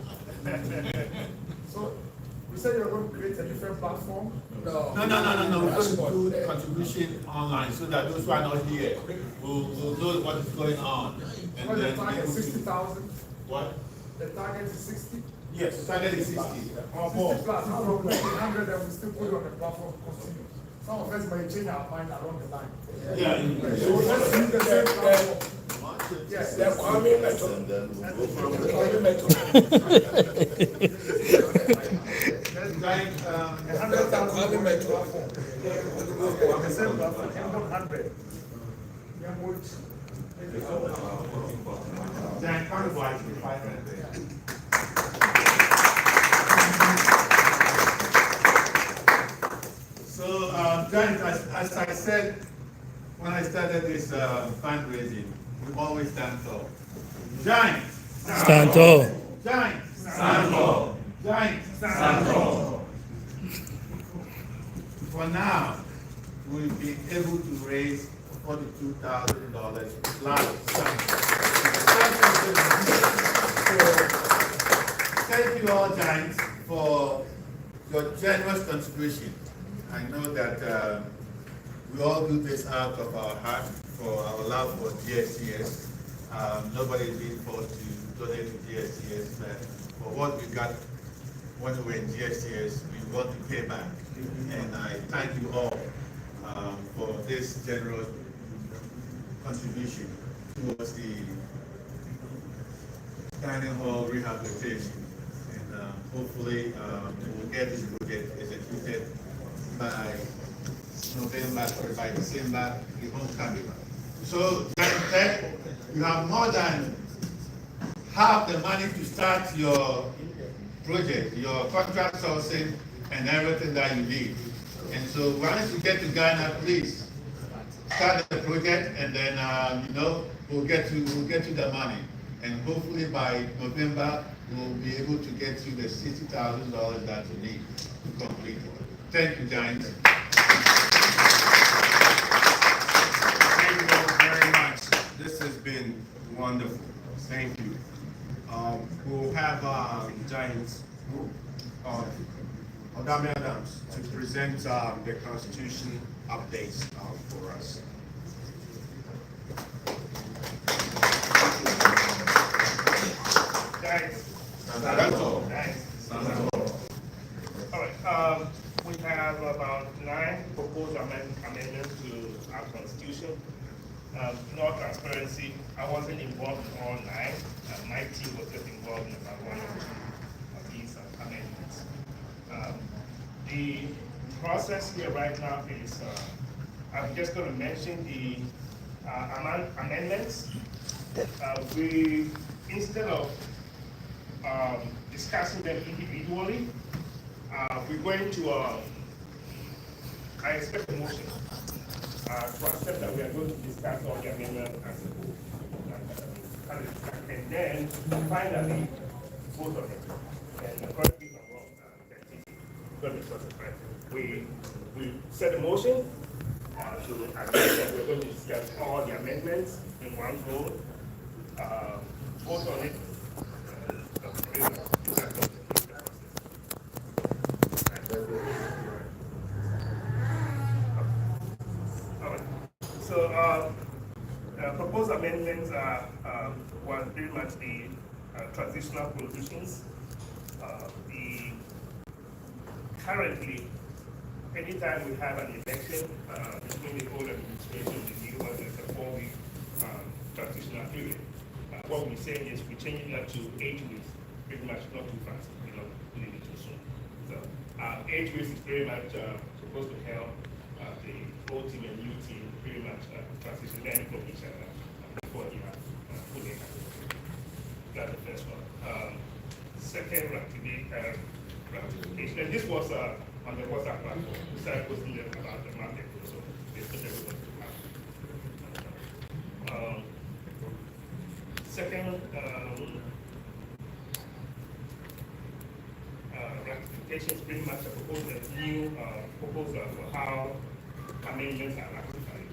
So, you said you're going to create a different platform? No. We're going to do contribution online so that those who are not here will know what is going on. And What then the target, 60,000? What? The target is 60? Yes, the target is 60. Or more. 60 plus, how long, 100, and we still put it on the platform to continue. Some of us may change our mind along the line. Yeah. So let's use the same platform. So Yes, they're Kwame Meto. And then we'll go from Kwame there. Meto. Giant, 100,000 Kwame Meto. Kwame Meto, 100. Giant Carnival, 500. So, Giant, as I said, when I started this fundraising, we always stand tall. Giant! Stand tall. Giant! Stand tall! Giant! Stand tall! For now, we've been able to raise $42,000 plus some. So, thank you all, Giants, for your generous contribution. I know that we all do this out of our heart for our love for GSTS. Nobody is being forced to donate to GSTS, but for what we got when we were in GSTS, we want to pay back. And I thank you all for this generous contribution towards the dining hall rehabilitation. And hopefully we'll get this project executed by November or by December, the homecoming. So, you have more than half the money to start your project, your contract sourcing, and everything that you need. And so, once you get to Ghana, please start the project, and then we'll get to the money. And hopefully by November, we'll be able to get you the $60,000 that you need to complete it. Thank you, Giants. Thank you all very much. This has been wonderful. Thank you. We'll have Giants, Odame Adams, to present the Constitution updates for us. Guys. All right, we have about 9 proposed amendments to our constitution. In all transparency, I wasn't involved in all 9. My team was just involved in about 1 or 2 of these amendments. The process here right now is, I'm just going to mention the amendments. Instead of discussing them individually, we're going to, I expect a motion to accept that we are going to discuss all the amendments as a whole. And then finally, vote on it. And correct me if I'm wrong, we set a motion to agree that we're going to discuss all the amendments in one vote, vote on it. So, proposed amendments was pretty much the transitional provisions. Currently, anytime we have an election between the old administration and the new one, there's a 4-week transitional period. What we're saying is we're changing that to 8 weeks, pretty much not too fast, not really too soon. So 8 weeks is pretty much supposed to help the old team and new team pretty much transition learning from each other before you have fully activated. That's the first one. Second, ratification. And this was on the WhatsApp platform. We started posting them about the market, so they put everyone to have. Second, ratification is pretty much a new proposal for how amendments are ratified.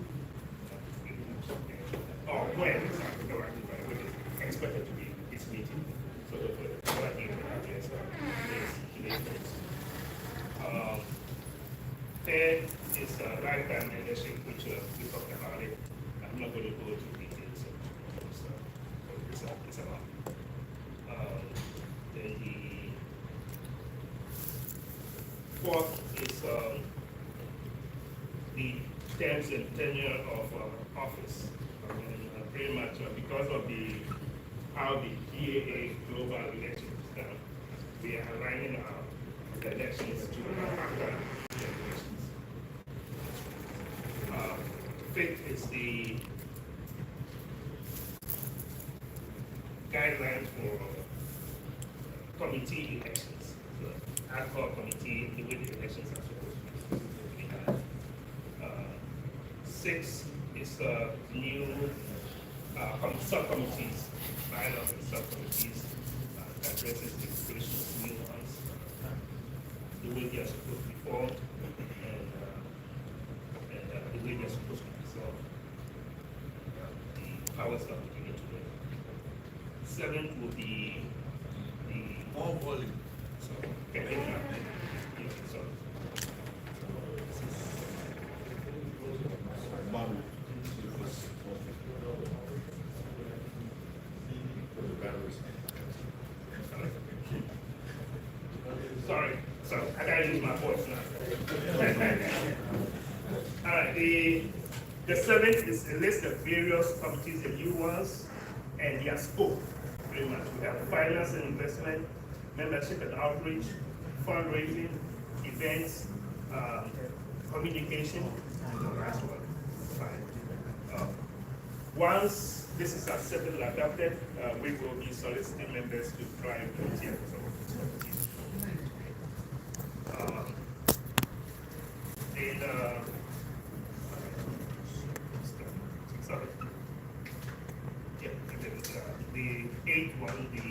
Or when it's ratified, which is expected to be this meeting. So the what I think is today's. Third is lifetime membership, which we talked about it. I'm not going to go into details. It's a lot. Then the fourth is the terms and tenure of office. Pretty much because of how the GAA global elections is done, we are aligning the elections to after the elections. Fifth is the guidelines for committee elections. So ad hoc committee, the way the elections are supposed to be done. Six is new subcommittees, bylaws and subcommittees that addresses the creation of new ones, the way they are supposed to be formed, and the way they are supposed to be solved. The powers that we get to it. Seventh will be the more volume. So, sorry, I gotta use my voice now. All right, the seventh is a list of various committees and new ones and their scope, pretty much. We have finance and investment, membership and outreach, fundraising, events, communication, and the last one. Fine. Once this is accepted and adopted, we will be soliciting members to try and volunteer for some of these committees. Sorry. Yeah, and then, the eighth one, the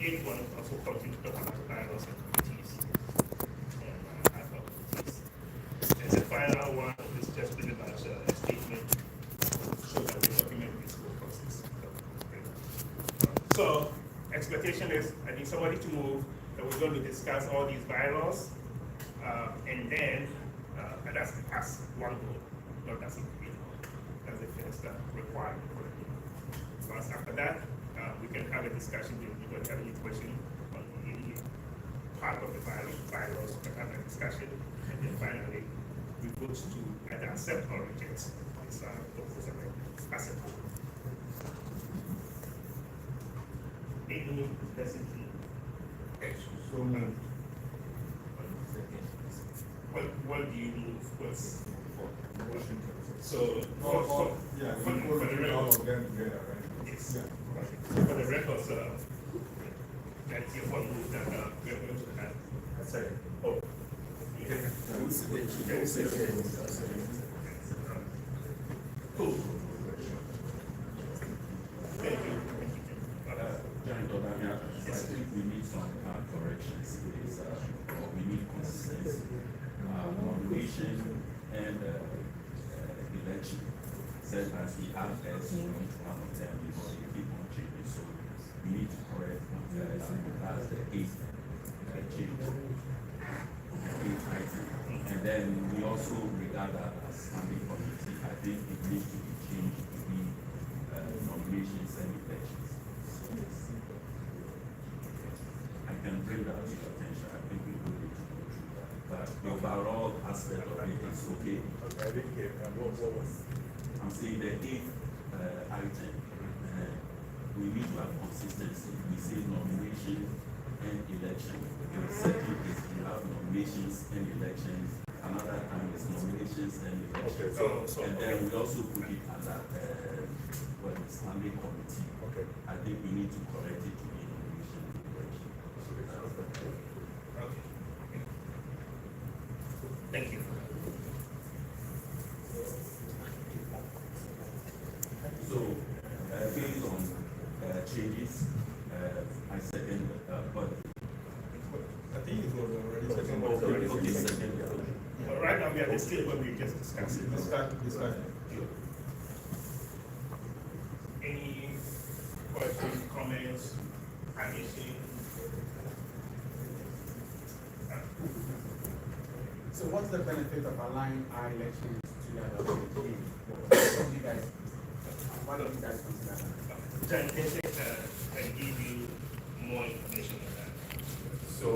eighth one also continues to talk about bylaws and committees and ad hoc committees. And the final one is just pretty much a statement so that we document this whole process. So expectation is, I need somebody to move, that we're going to discuss all these bylaws, and then that's one goal, not that's that's the first requirement. Once after that, we can have a discussion. If you don't have any question on any part of the bylaws, we can have a discussion, and then finally we vote to either accept or reject this proposal as a whole. Any specific action? What do you move? So, for the record, yes. For the records, that's your one move that we are going to have. Second. Oh. Cool. Thank you. I think we need some corrections. We need consistency. Nomination and election. Said as the address one of them because you keep on changing. So we need to correct that's the eighth change. And then we also regard that as standing committee. I think it needs to be changed to be nominations and elections. I can bring that to your attention. I think we will need to go through that. But the overall aspect of it is okay. I didn't get what was. I'm saying the eighth item, we need to have consistency. We say nomination and election. The second is we have nominations and elections. Another time is nominations and elections. Okay, and then we also put it under standing committee. Okay. I think we need to correct it to be nomination and election. Okay. Thank you. So, based on changes, I second but I think it was already second. Okay, second. But right now we are at the stage where we just discuss it. Discuss. Any questions, comments, additions? So what's the benefit of allowing our elections to the other team? What do you guys consider that? Then can give you more information on that. So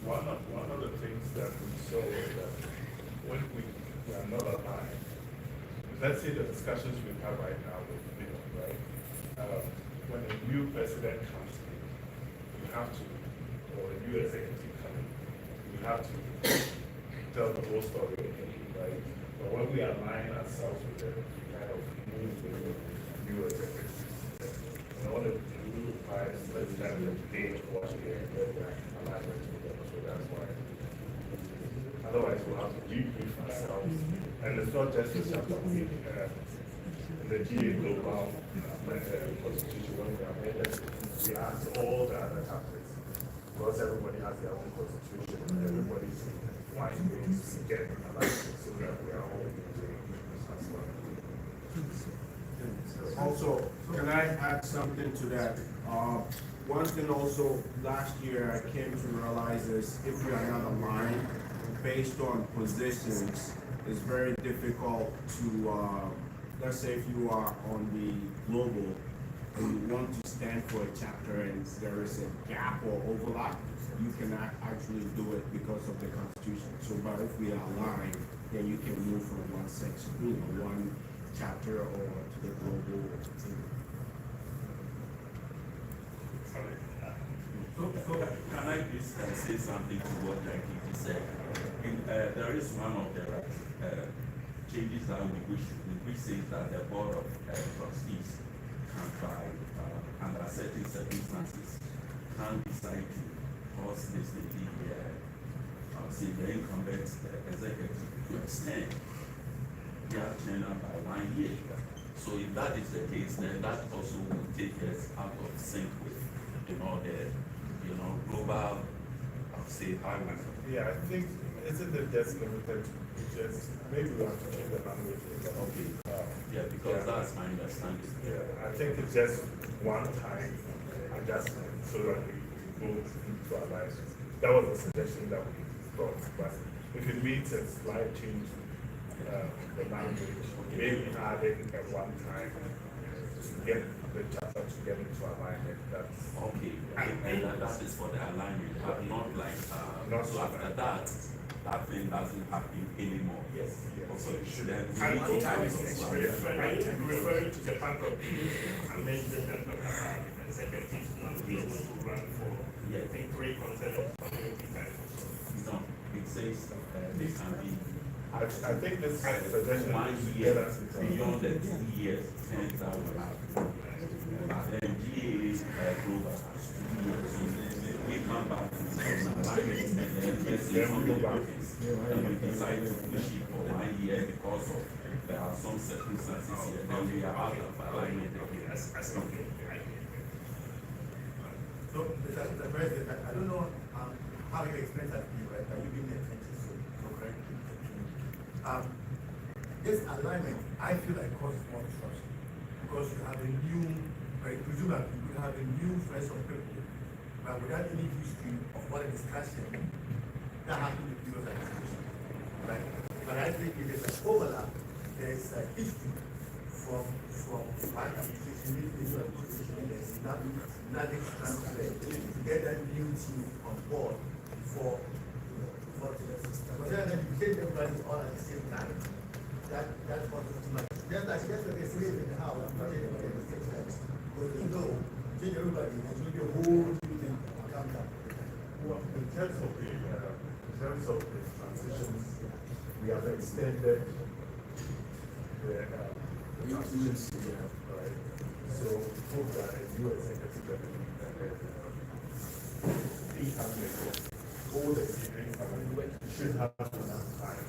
one of the things that we saw was that when we are not aligned, let's say the discussions we have right now with right? When a new president comes in, you have to, or a new executive coming, you have to tell the whole story again, right? But when we align ourselves with them, we kind of move with the new executive. And all the new requires, let's have the day to watch the alignment with them, so that's why. Otherwise, we'll have to debrief ourselves. And it's not just the chapter we the GA global constitution when we amended, we asked all the other chapters, because everybody has their own constitution, and everybody's one way to get alignment so that we are all doing as well. Also, can I add something to that? One thing also, last year I came to realize is if you are not aligned based on positions, it's very difficult to, let's say if you are on the global and you want to stand for a chapter and there is a gap or overlap, you cannot actually do it because of the constitution. So, but if we are aligned, then you can move from one section, one chapter or to the global. So can I please say something to what Kiki said? There is one of the changes that we say that the board of trustees can try under certain circumstances can decide to cause this to be say the incumbent executive to extend their tenure by 1 year. So if that is the case, then that also will take us out of sync with global, say, highway. Yeah, I think, isn't it just limited to just, maybe we have to change the language. Okay. Yeah, because that's my understanding. Yeah, I think it's just one time adjustment so that we go into our lives. That was a suggestion that we brought, but if it means a slight change the language, maybe adding at one time to get the chapter to get into alignment. That's okay. And that is for the alignment, but not like so after that thing doesn't happen anymore. Yes. So it shouldn't be referring to the fact of amendment that executives not be able to run for I think 3 consecutive community times. No, it says they can be. I think this suggestion 1 year beyond the 2 years, 10 that we have. But then GA global has 2 years, so we come back to some alignment and then let's say something happens. And we decide to push it for 1 year because of there are some circumstances here, then we are out of alignment again. So, the president, I don't know how you explain that to you, right? Are you giving me attention so correct? This alignment, I feel like causes more disruption because you have a new, presumably you have a new fresh of people, but without any history of what a discussion that happened with previous administration, right? But I think if there's an overlap, there's a history from one administration, there's nothing transferred to get that new team on board for the system. But then you take everybody all at the same time. That's what too much. Just like they say in the house, I'm not everybody at the same time. Because you know, change everybody, and you the whole thing comes up. Well, in terms of the transitions, we have extended the transitions we have, right? So hope that a new executive all the should have enough time.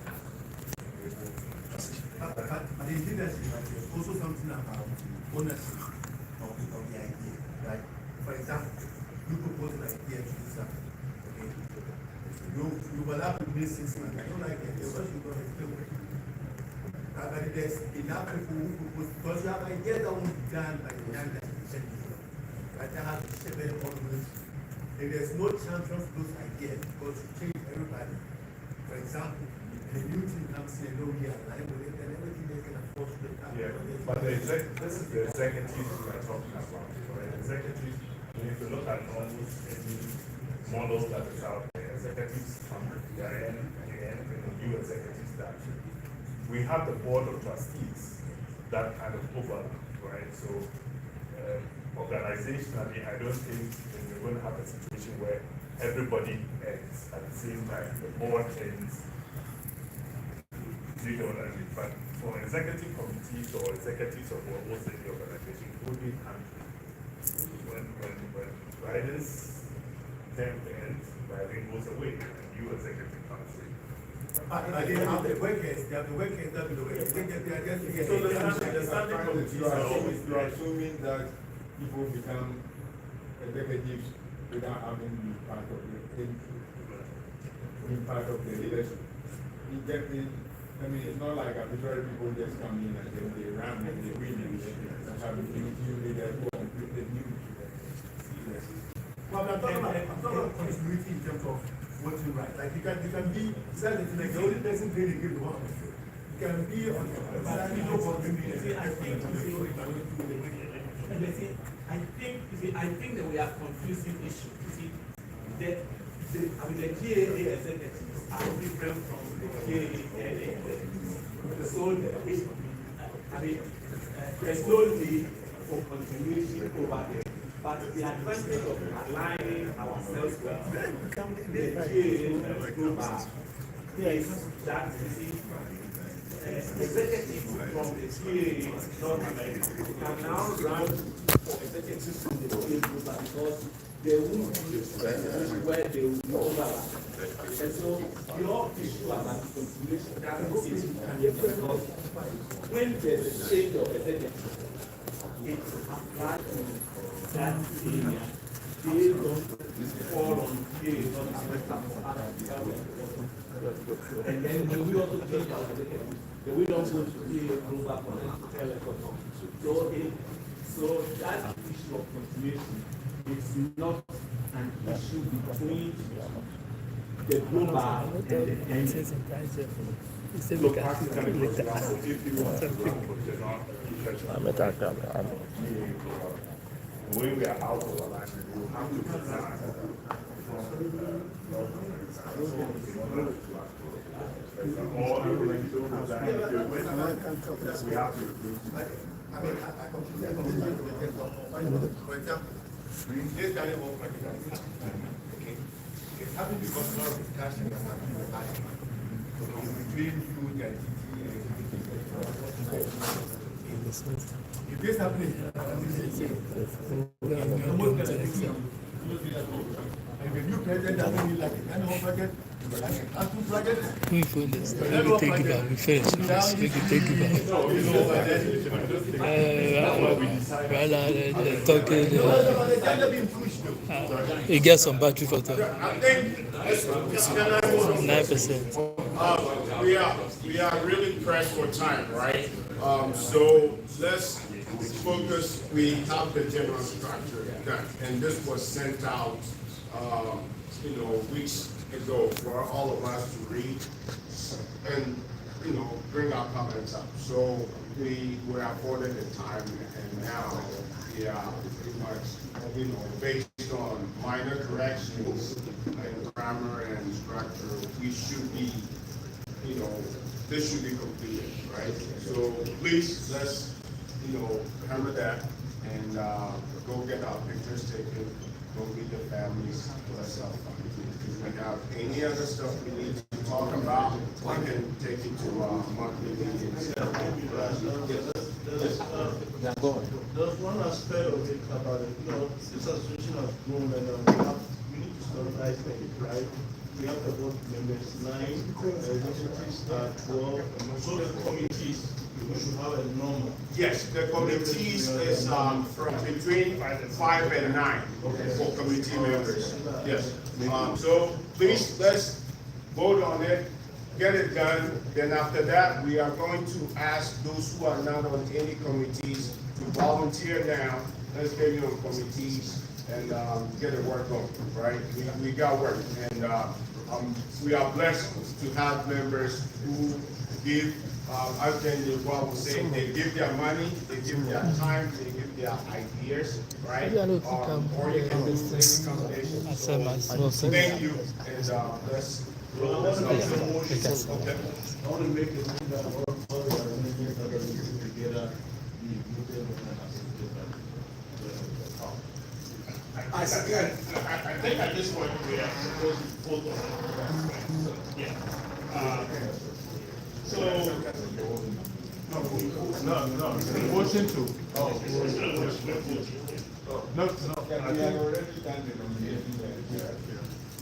But the thing is, there's also something about ownership of the idea, right? For example, you propose an idea to do something, okay? You will have to miss 6 months. I don't like it. What you don't explain what you do. But there's enough people who propose, because you have ideas that won't be done by the young generation, right? That have to share them all the way. If there's no champion for those ideas, because you change everybody. For example, the new team comes in and know we are aligned with it, and everything they can afford to get out. Yeah, but this is the executives we are talking about. Right? Executives, if you look at almost any models that is out there, executives come again and again, and new executives that we have the board of trustees that kind of overlap, right? So organizationally, I don't think we're going to have a situation where everybody ends at the same time. The board ends. Do you know what I mean? But for executive committees or executives of almost any organization, it would be handy. When riders term ends, riding goes away, and new executive comes in. They have the workers, they have the workers, they have the workers. They are just So the standing committees are always, you are assuming that people become executives without having been part of the leadership. I mean, it's not like arbitrary people just come in and then they run and they win and they have a new leader who are completely new to the leadership. Well, I'm talking about continuity in terms of what you write. Like you can be like the only person playing the game the one on the field. You can be on the side, you know, contributing. I think that we have confusing issues. You see, the GAA executives are different from the GAA. So there's no need for continuation over there. But the advantage of aligning ourselves with the GAA global is that executives from the GAA North America can now run for executives from the GAA global because they won't be where they will be overlap. And so your issue about continuation doesn't seem to come in because when there's a change of executive, it applies to that area. They don't fall on GAA not affect for other departments. And then when we also change our executive, then we don't go to GAA global connect telecom. So that issue of continuation is not an issue between the global and the end. So practically, for example, if you want to run for general election, when we are out of alignment, we will have to design or if we don't have that, we have to. I completely understand for example, this kind of practical, okay, it's having because of discussion between you and if this happens, and the new president doesn't need like a kind of project, like a country project. We finish. Let me take it back. We finish. We can take it back. It gets some battery for that. I think 9%. We are really pressed for time, right? So let's focus. We have the general structure done, and this was sent out, weeks ago for all of us to read and bring our comments up. So we were afforded the time, and now we are pretty much, based on minor corrections in grammar and structure, we should be, this should be completed, right? So please, let's, hammer that and go get our pictures taken, go meet the families, let's help. If we have any other stuff we need to talk about, we can take it to monthly meetings. There's one aspect of it about it, this association has grown and we need to standardize things, right? We have about members 9, executives are 12, so the committees, we should have a number. Yes, the committees is from between 5 and 9 for committee members. Yes. So please, let's vote on it, get it done. Then after that, we are going to ask those who are not on any committees to volunteer now. Let's get you on committees and get it work on, right? We got work, and we are blessed to have members who give, as what we say, they give their money, they give their time, they give their ideas, right? Or you can do any combination. So thank you, and let's. I want to make a motion. I want to make a motion that all the organizations that are together I think at this point we are supposed to vote on it. So, yeah. No, motion to. No. We have already done the nomination.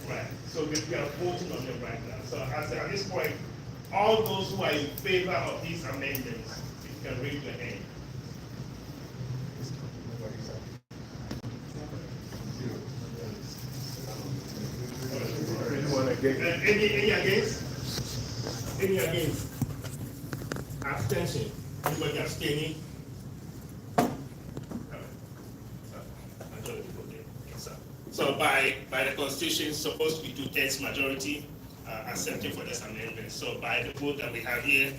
Right, so we are voting on it right now. So at this point, all those who are in favor of these amendments, you can raise your hand. Any against? Any against? Abstention? Anybody abstaining? Majority voted. So by the Constitution, it's supposed to be 2/3 majority accepting for this amendment. So by the vote that we have here,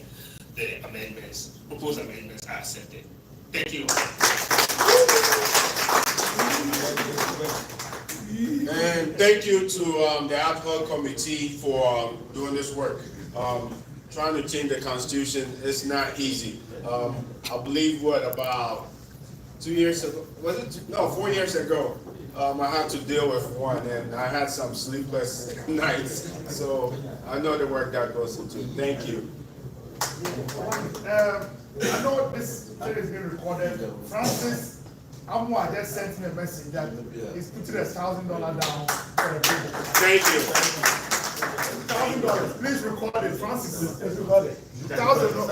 the amendments, proposed amendments are accepted. Thank you. And thank you to the ad hoc committee for doing this work. Trying to change the Constitution is not easy. I believe about 2 years ago, was it? No, 4 years ago. I had to deal with one, and I had some sleepless nights. So I know the work that goes into it. Thank you. I know this thing is being recorded. Francis Amwa just sent me a message that he's putting $1,000 down for the people. Thank you. $1,000. Please record it. Francis is recorded. $1,000.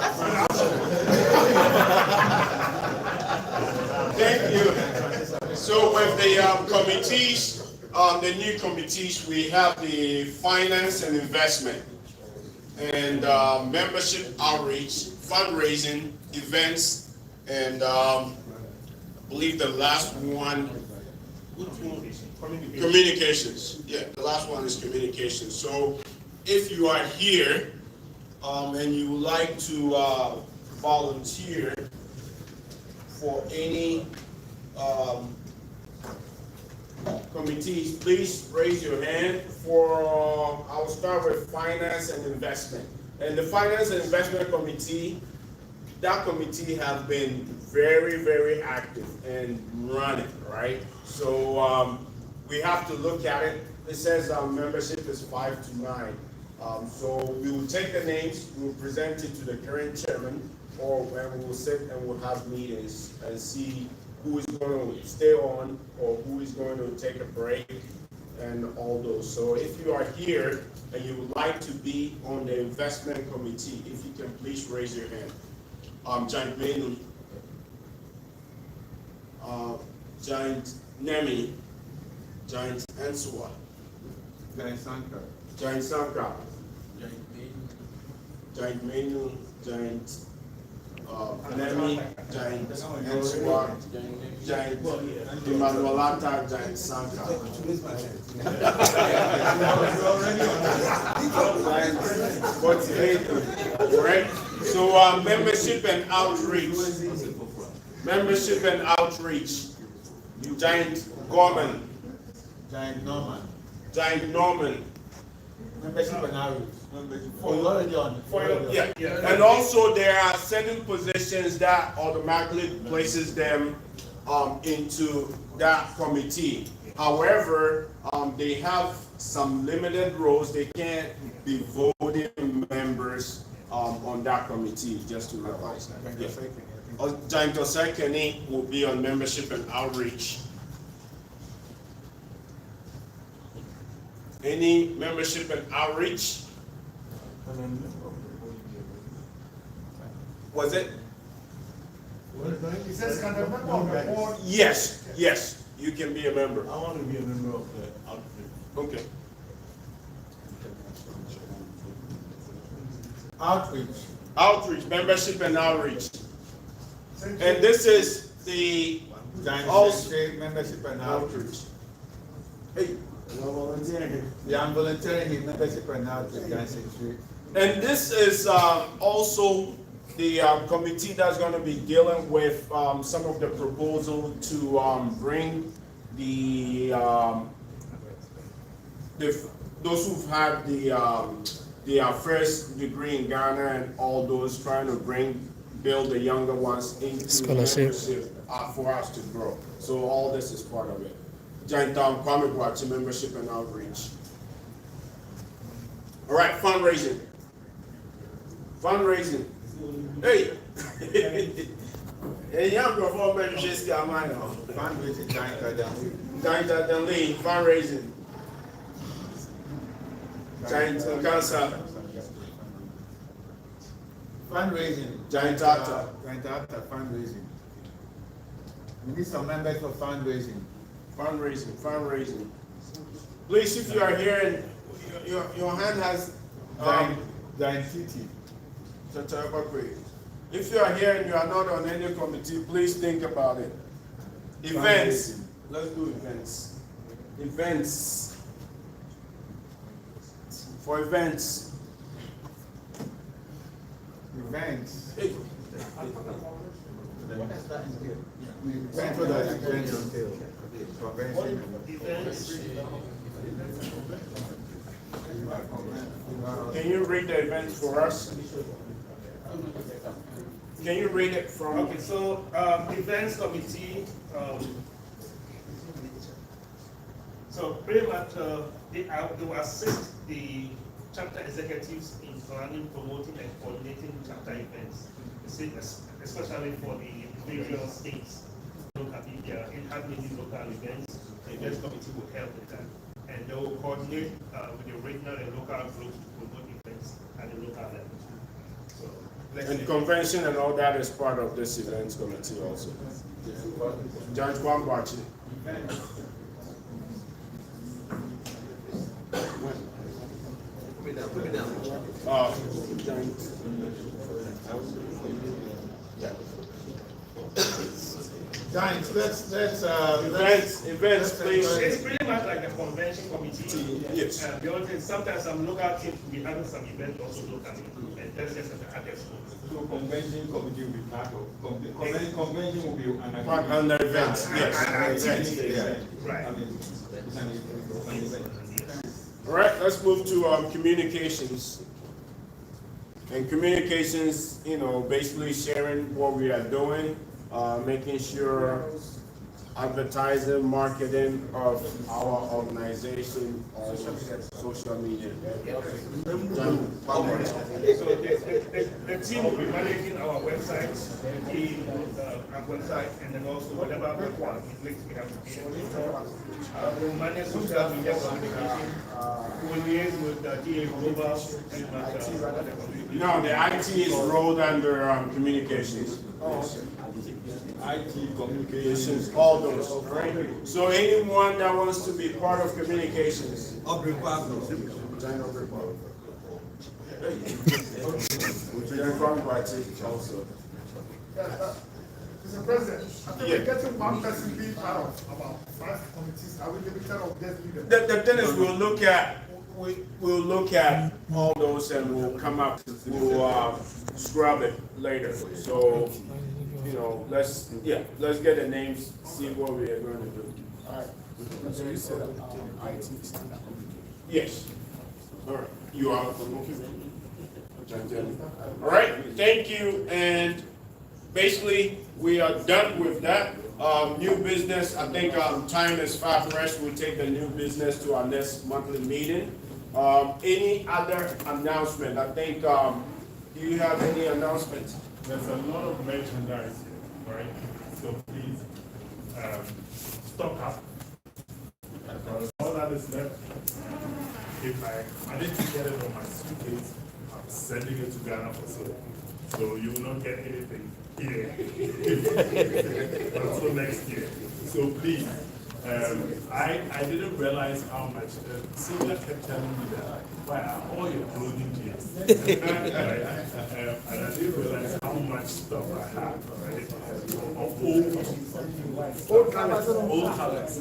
Thank you. So with the committees, the new committees, we have the finance and investment, and membership outreach, fundraising, events, and I believe the last one, communications. Yeah, the last one is communications. So if you are here and you would like to volunteer for any committees, please raise your hand. I'll start with finance and investment. And the finance and investment committee, that committee has been very, very active and running, right? So we have to look at it. It says our membership is 5 to 9. So we will take the names, we will present it to the current chairman, or when we will sit and we'll have meetings and see who is going to stay on or who is going to take a break and all those. So if you are here and you would like to be on the investment committee, if you can please raise your hand. Giant Menu, Giant Nemi, Giant Ansua, Giant Sankar. Giant Sankar, Giant Menu, Giant Nemi, Giant Ansua, Giant Emmanuelata, Giant Sankar. Right? So membership and outreach. Membership and outreach. Giant Gorman. Giant Norman. Giant Norman. Membership and outreach. For you already on. Yeah. And also there are certain positions that automatically places them into that committee. However, they have some limited roles. They can't be voting members on that committee, just to realize that. Yeah. Giant Osekeni will be on membership and outreach. Any membership and outreach? Was it? He says, can the member of the board? Yes, yes, you can be a member. I want to be a member of the outreach. Okay. Outreach, membership and outreach. And this is the also membership and outreach. Hey, yeah, I'm volunteering in membership and outreach. And this is also the committee that's going to be dealing with some of the proposal to bring those who've had their first degree in Ghana and all those trying to build the younger ones into scholarship for us to grow. So all this is part of it. Giant Kwame Boachi membership and outreach. All right, fundraising. Fundraising. Hey. Hey, young performer, just got mine on. Fundraising, Giant Lee, fundraising. Giant Cancer. Fundraising. Giant Actor. Giant Actor, fundraising. We need some members for fundraising. Fundraising. Please, if you are here and your hand has Giant City. If you are here and you are not on any committee, please think about it. Events. Let's do events. Events. For events. Events. Hey. What does that entail? What does events entail? Can you read the events for us? Can you read it from? Okay, so events committee. So pretty much they will assist the chapter executives in planning, promoting, and coordinating chapter events, especially for the various states. It has many local events. The events committee will help with that, and they will coordinate with the regional and local groups to promote events at the local level. So, And convention and all that is part of this events committee also. Judge Kwambachi. Giants, events, please. It's pretty much like a convention committee. Yes. Sometimes some local teams will be having some events also locally, and that's just an other school. So convention committee will be part of, convention will be an Part under events, yes. Right. All right, let's move to communications. And communications, basically sharing what we are doing, making sure advertising, marketing of our organization on social media. So the team will be managing our website, our website, and then also whatever links we have to be able. We'll manage social media communication. We'll liaise with GA Global and No, the IT is rolled under communications. IT, communications, all those, right? So anyone that wants to be part of communications. Also. Mr. President, I think we're getting one person being part of about 5 committees. Are we limited or just leave them? The thing is, we'll look at all those and we'll come up, we'll scrub it later. So, let's get the names, see what we are going to do. All right. So you said IT. Yes. All right. You are. All right. Thank you. And basically, we are done with that. New business. I think time is far pressed. We'll take the new business to our next monthly meeting. Any other announcement? I think. Do you have any announcements? There's a lot of merchandise here, right? So please stock up. Because all that is left, if I manage to get it on my suitcase, I'm sending it to Ghana for sale. So you will not get anything here until next year. So please, I didn't realize how much. Sylvia kept telling me that, why are all your clothing here? And I didn't realize how much stuff I have, right? Of old colors.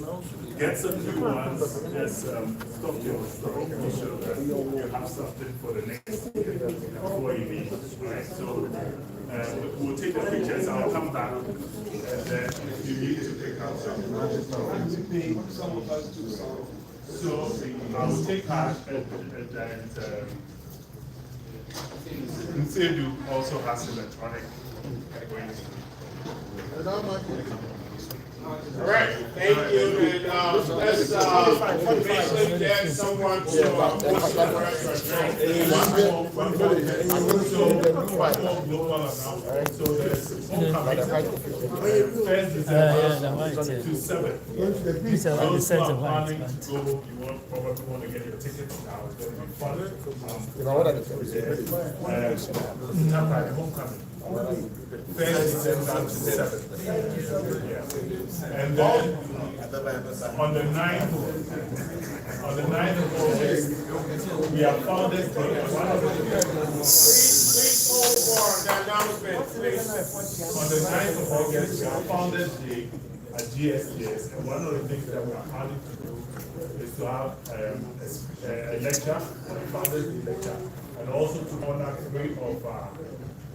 Get some new ones. Just stock your store. Make sure that you have something for the next year before you leave. Right? So we'll take the pictures. I'll come back, and then you need to pick out some of us too. So I will take cash and Nsedu also has electronic. All right, thank you, and let's basically get someone to post the So there's homecoming. First December, 27. These are the Those who sets are of white, planning to go, probably want to get your tickets now. It's going to be fun. Homecoming. First December 27. And then on the 9th of August, we have Founders Day. Please hold for the announcement, please. On the 9th of August, we have Founders Day at GSTS, and one of the things that we are planning to do is to have a lecture, a Founders Day lecture, and also to honor 3 of our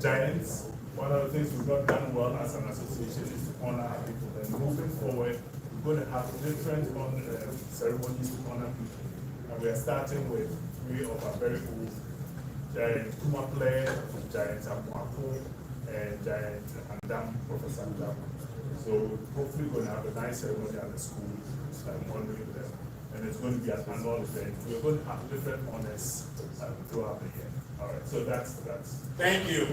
giants. One of the things we've not done well as an association is to honor our people. And moving forward, we're going to have different ceremonies to honor people. And we are starting with 3 of our very old giants, Kumaple, giant Amuaku, and giant Andam, Professor Andam. So hopefully we're going to have a nice ceremony at the school honoring them. And it's going to be an annual event. We're going to have different honors throughout the year. All right, so that's. Thank you.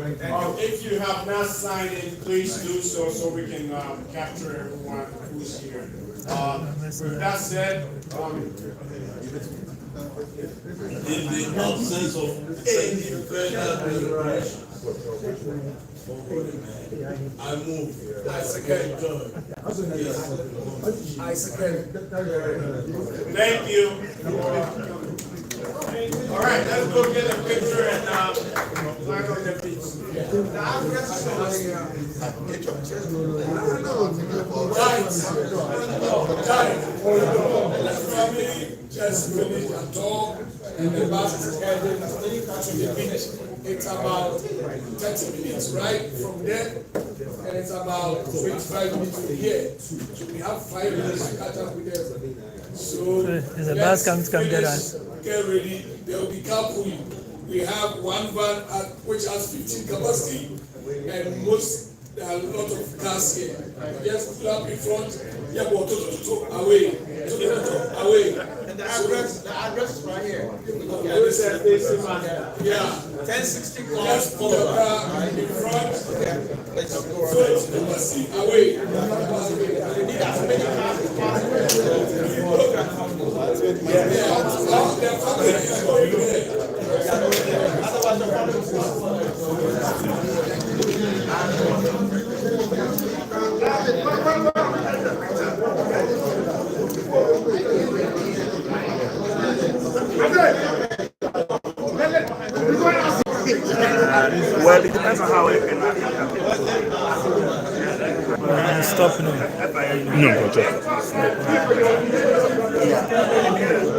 If you have not signed in, please do so we can capture everyone who's here. With that said, in the absence of any further deliberation, I move. I second. I second. Thank you. All right, let's go get a picture and flag on the beach. Family just finished a talk and the bus is heading to the beach. It's about 30 minutes, right? From there, and it's about 25 minutes to here. So we have 5 minutes to catch up with them. So there's a bus come get us. Get ready. There will be carpooling. We have one van which has 15 capacity, and there are a lot of cars here. Just pull up in front. Yeah, away. Away. And the address is right here. Yeah. 1060 just pull your car in front. So it's away. They need as many cars as Well, it depends on how it can Stop now. No,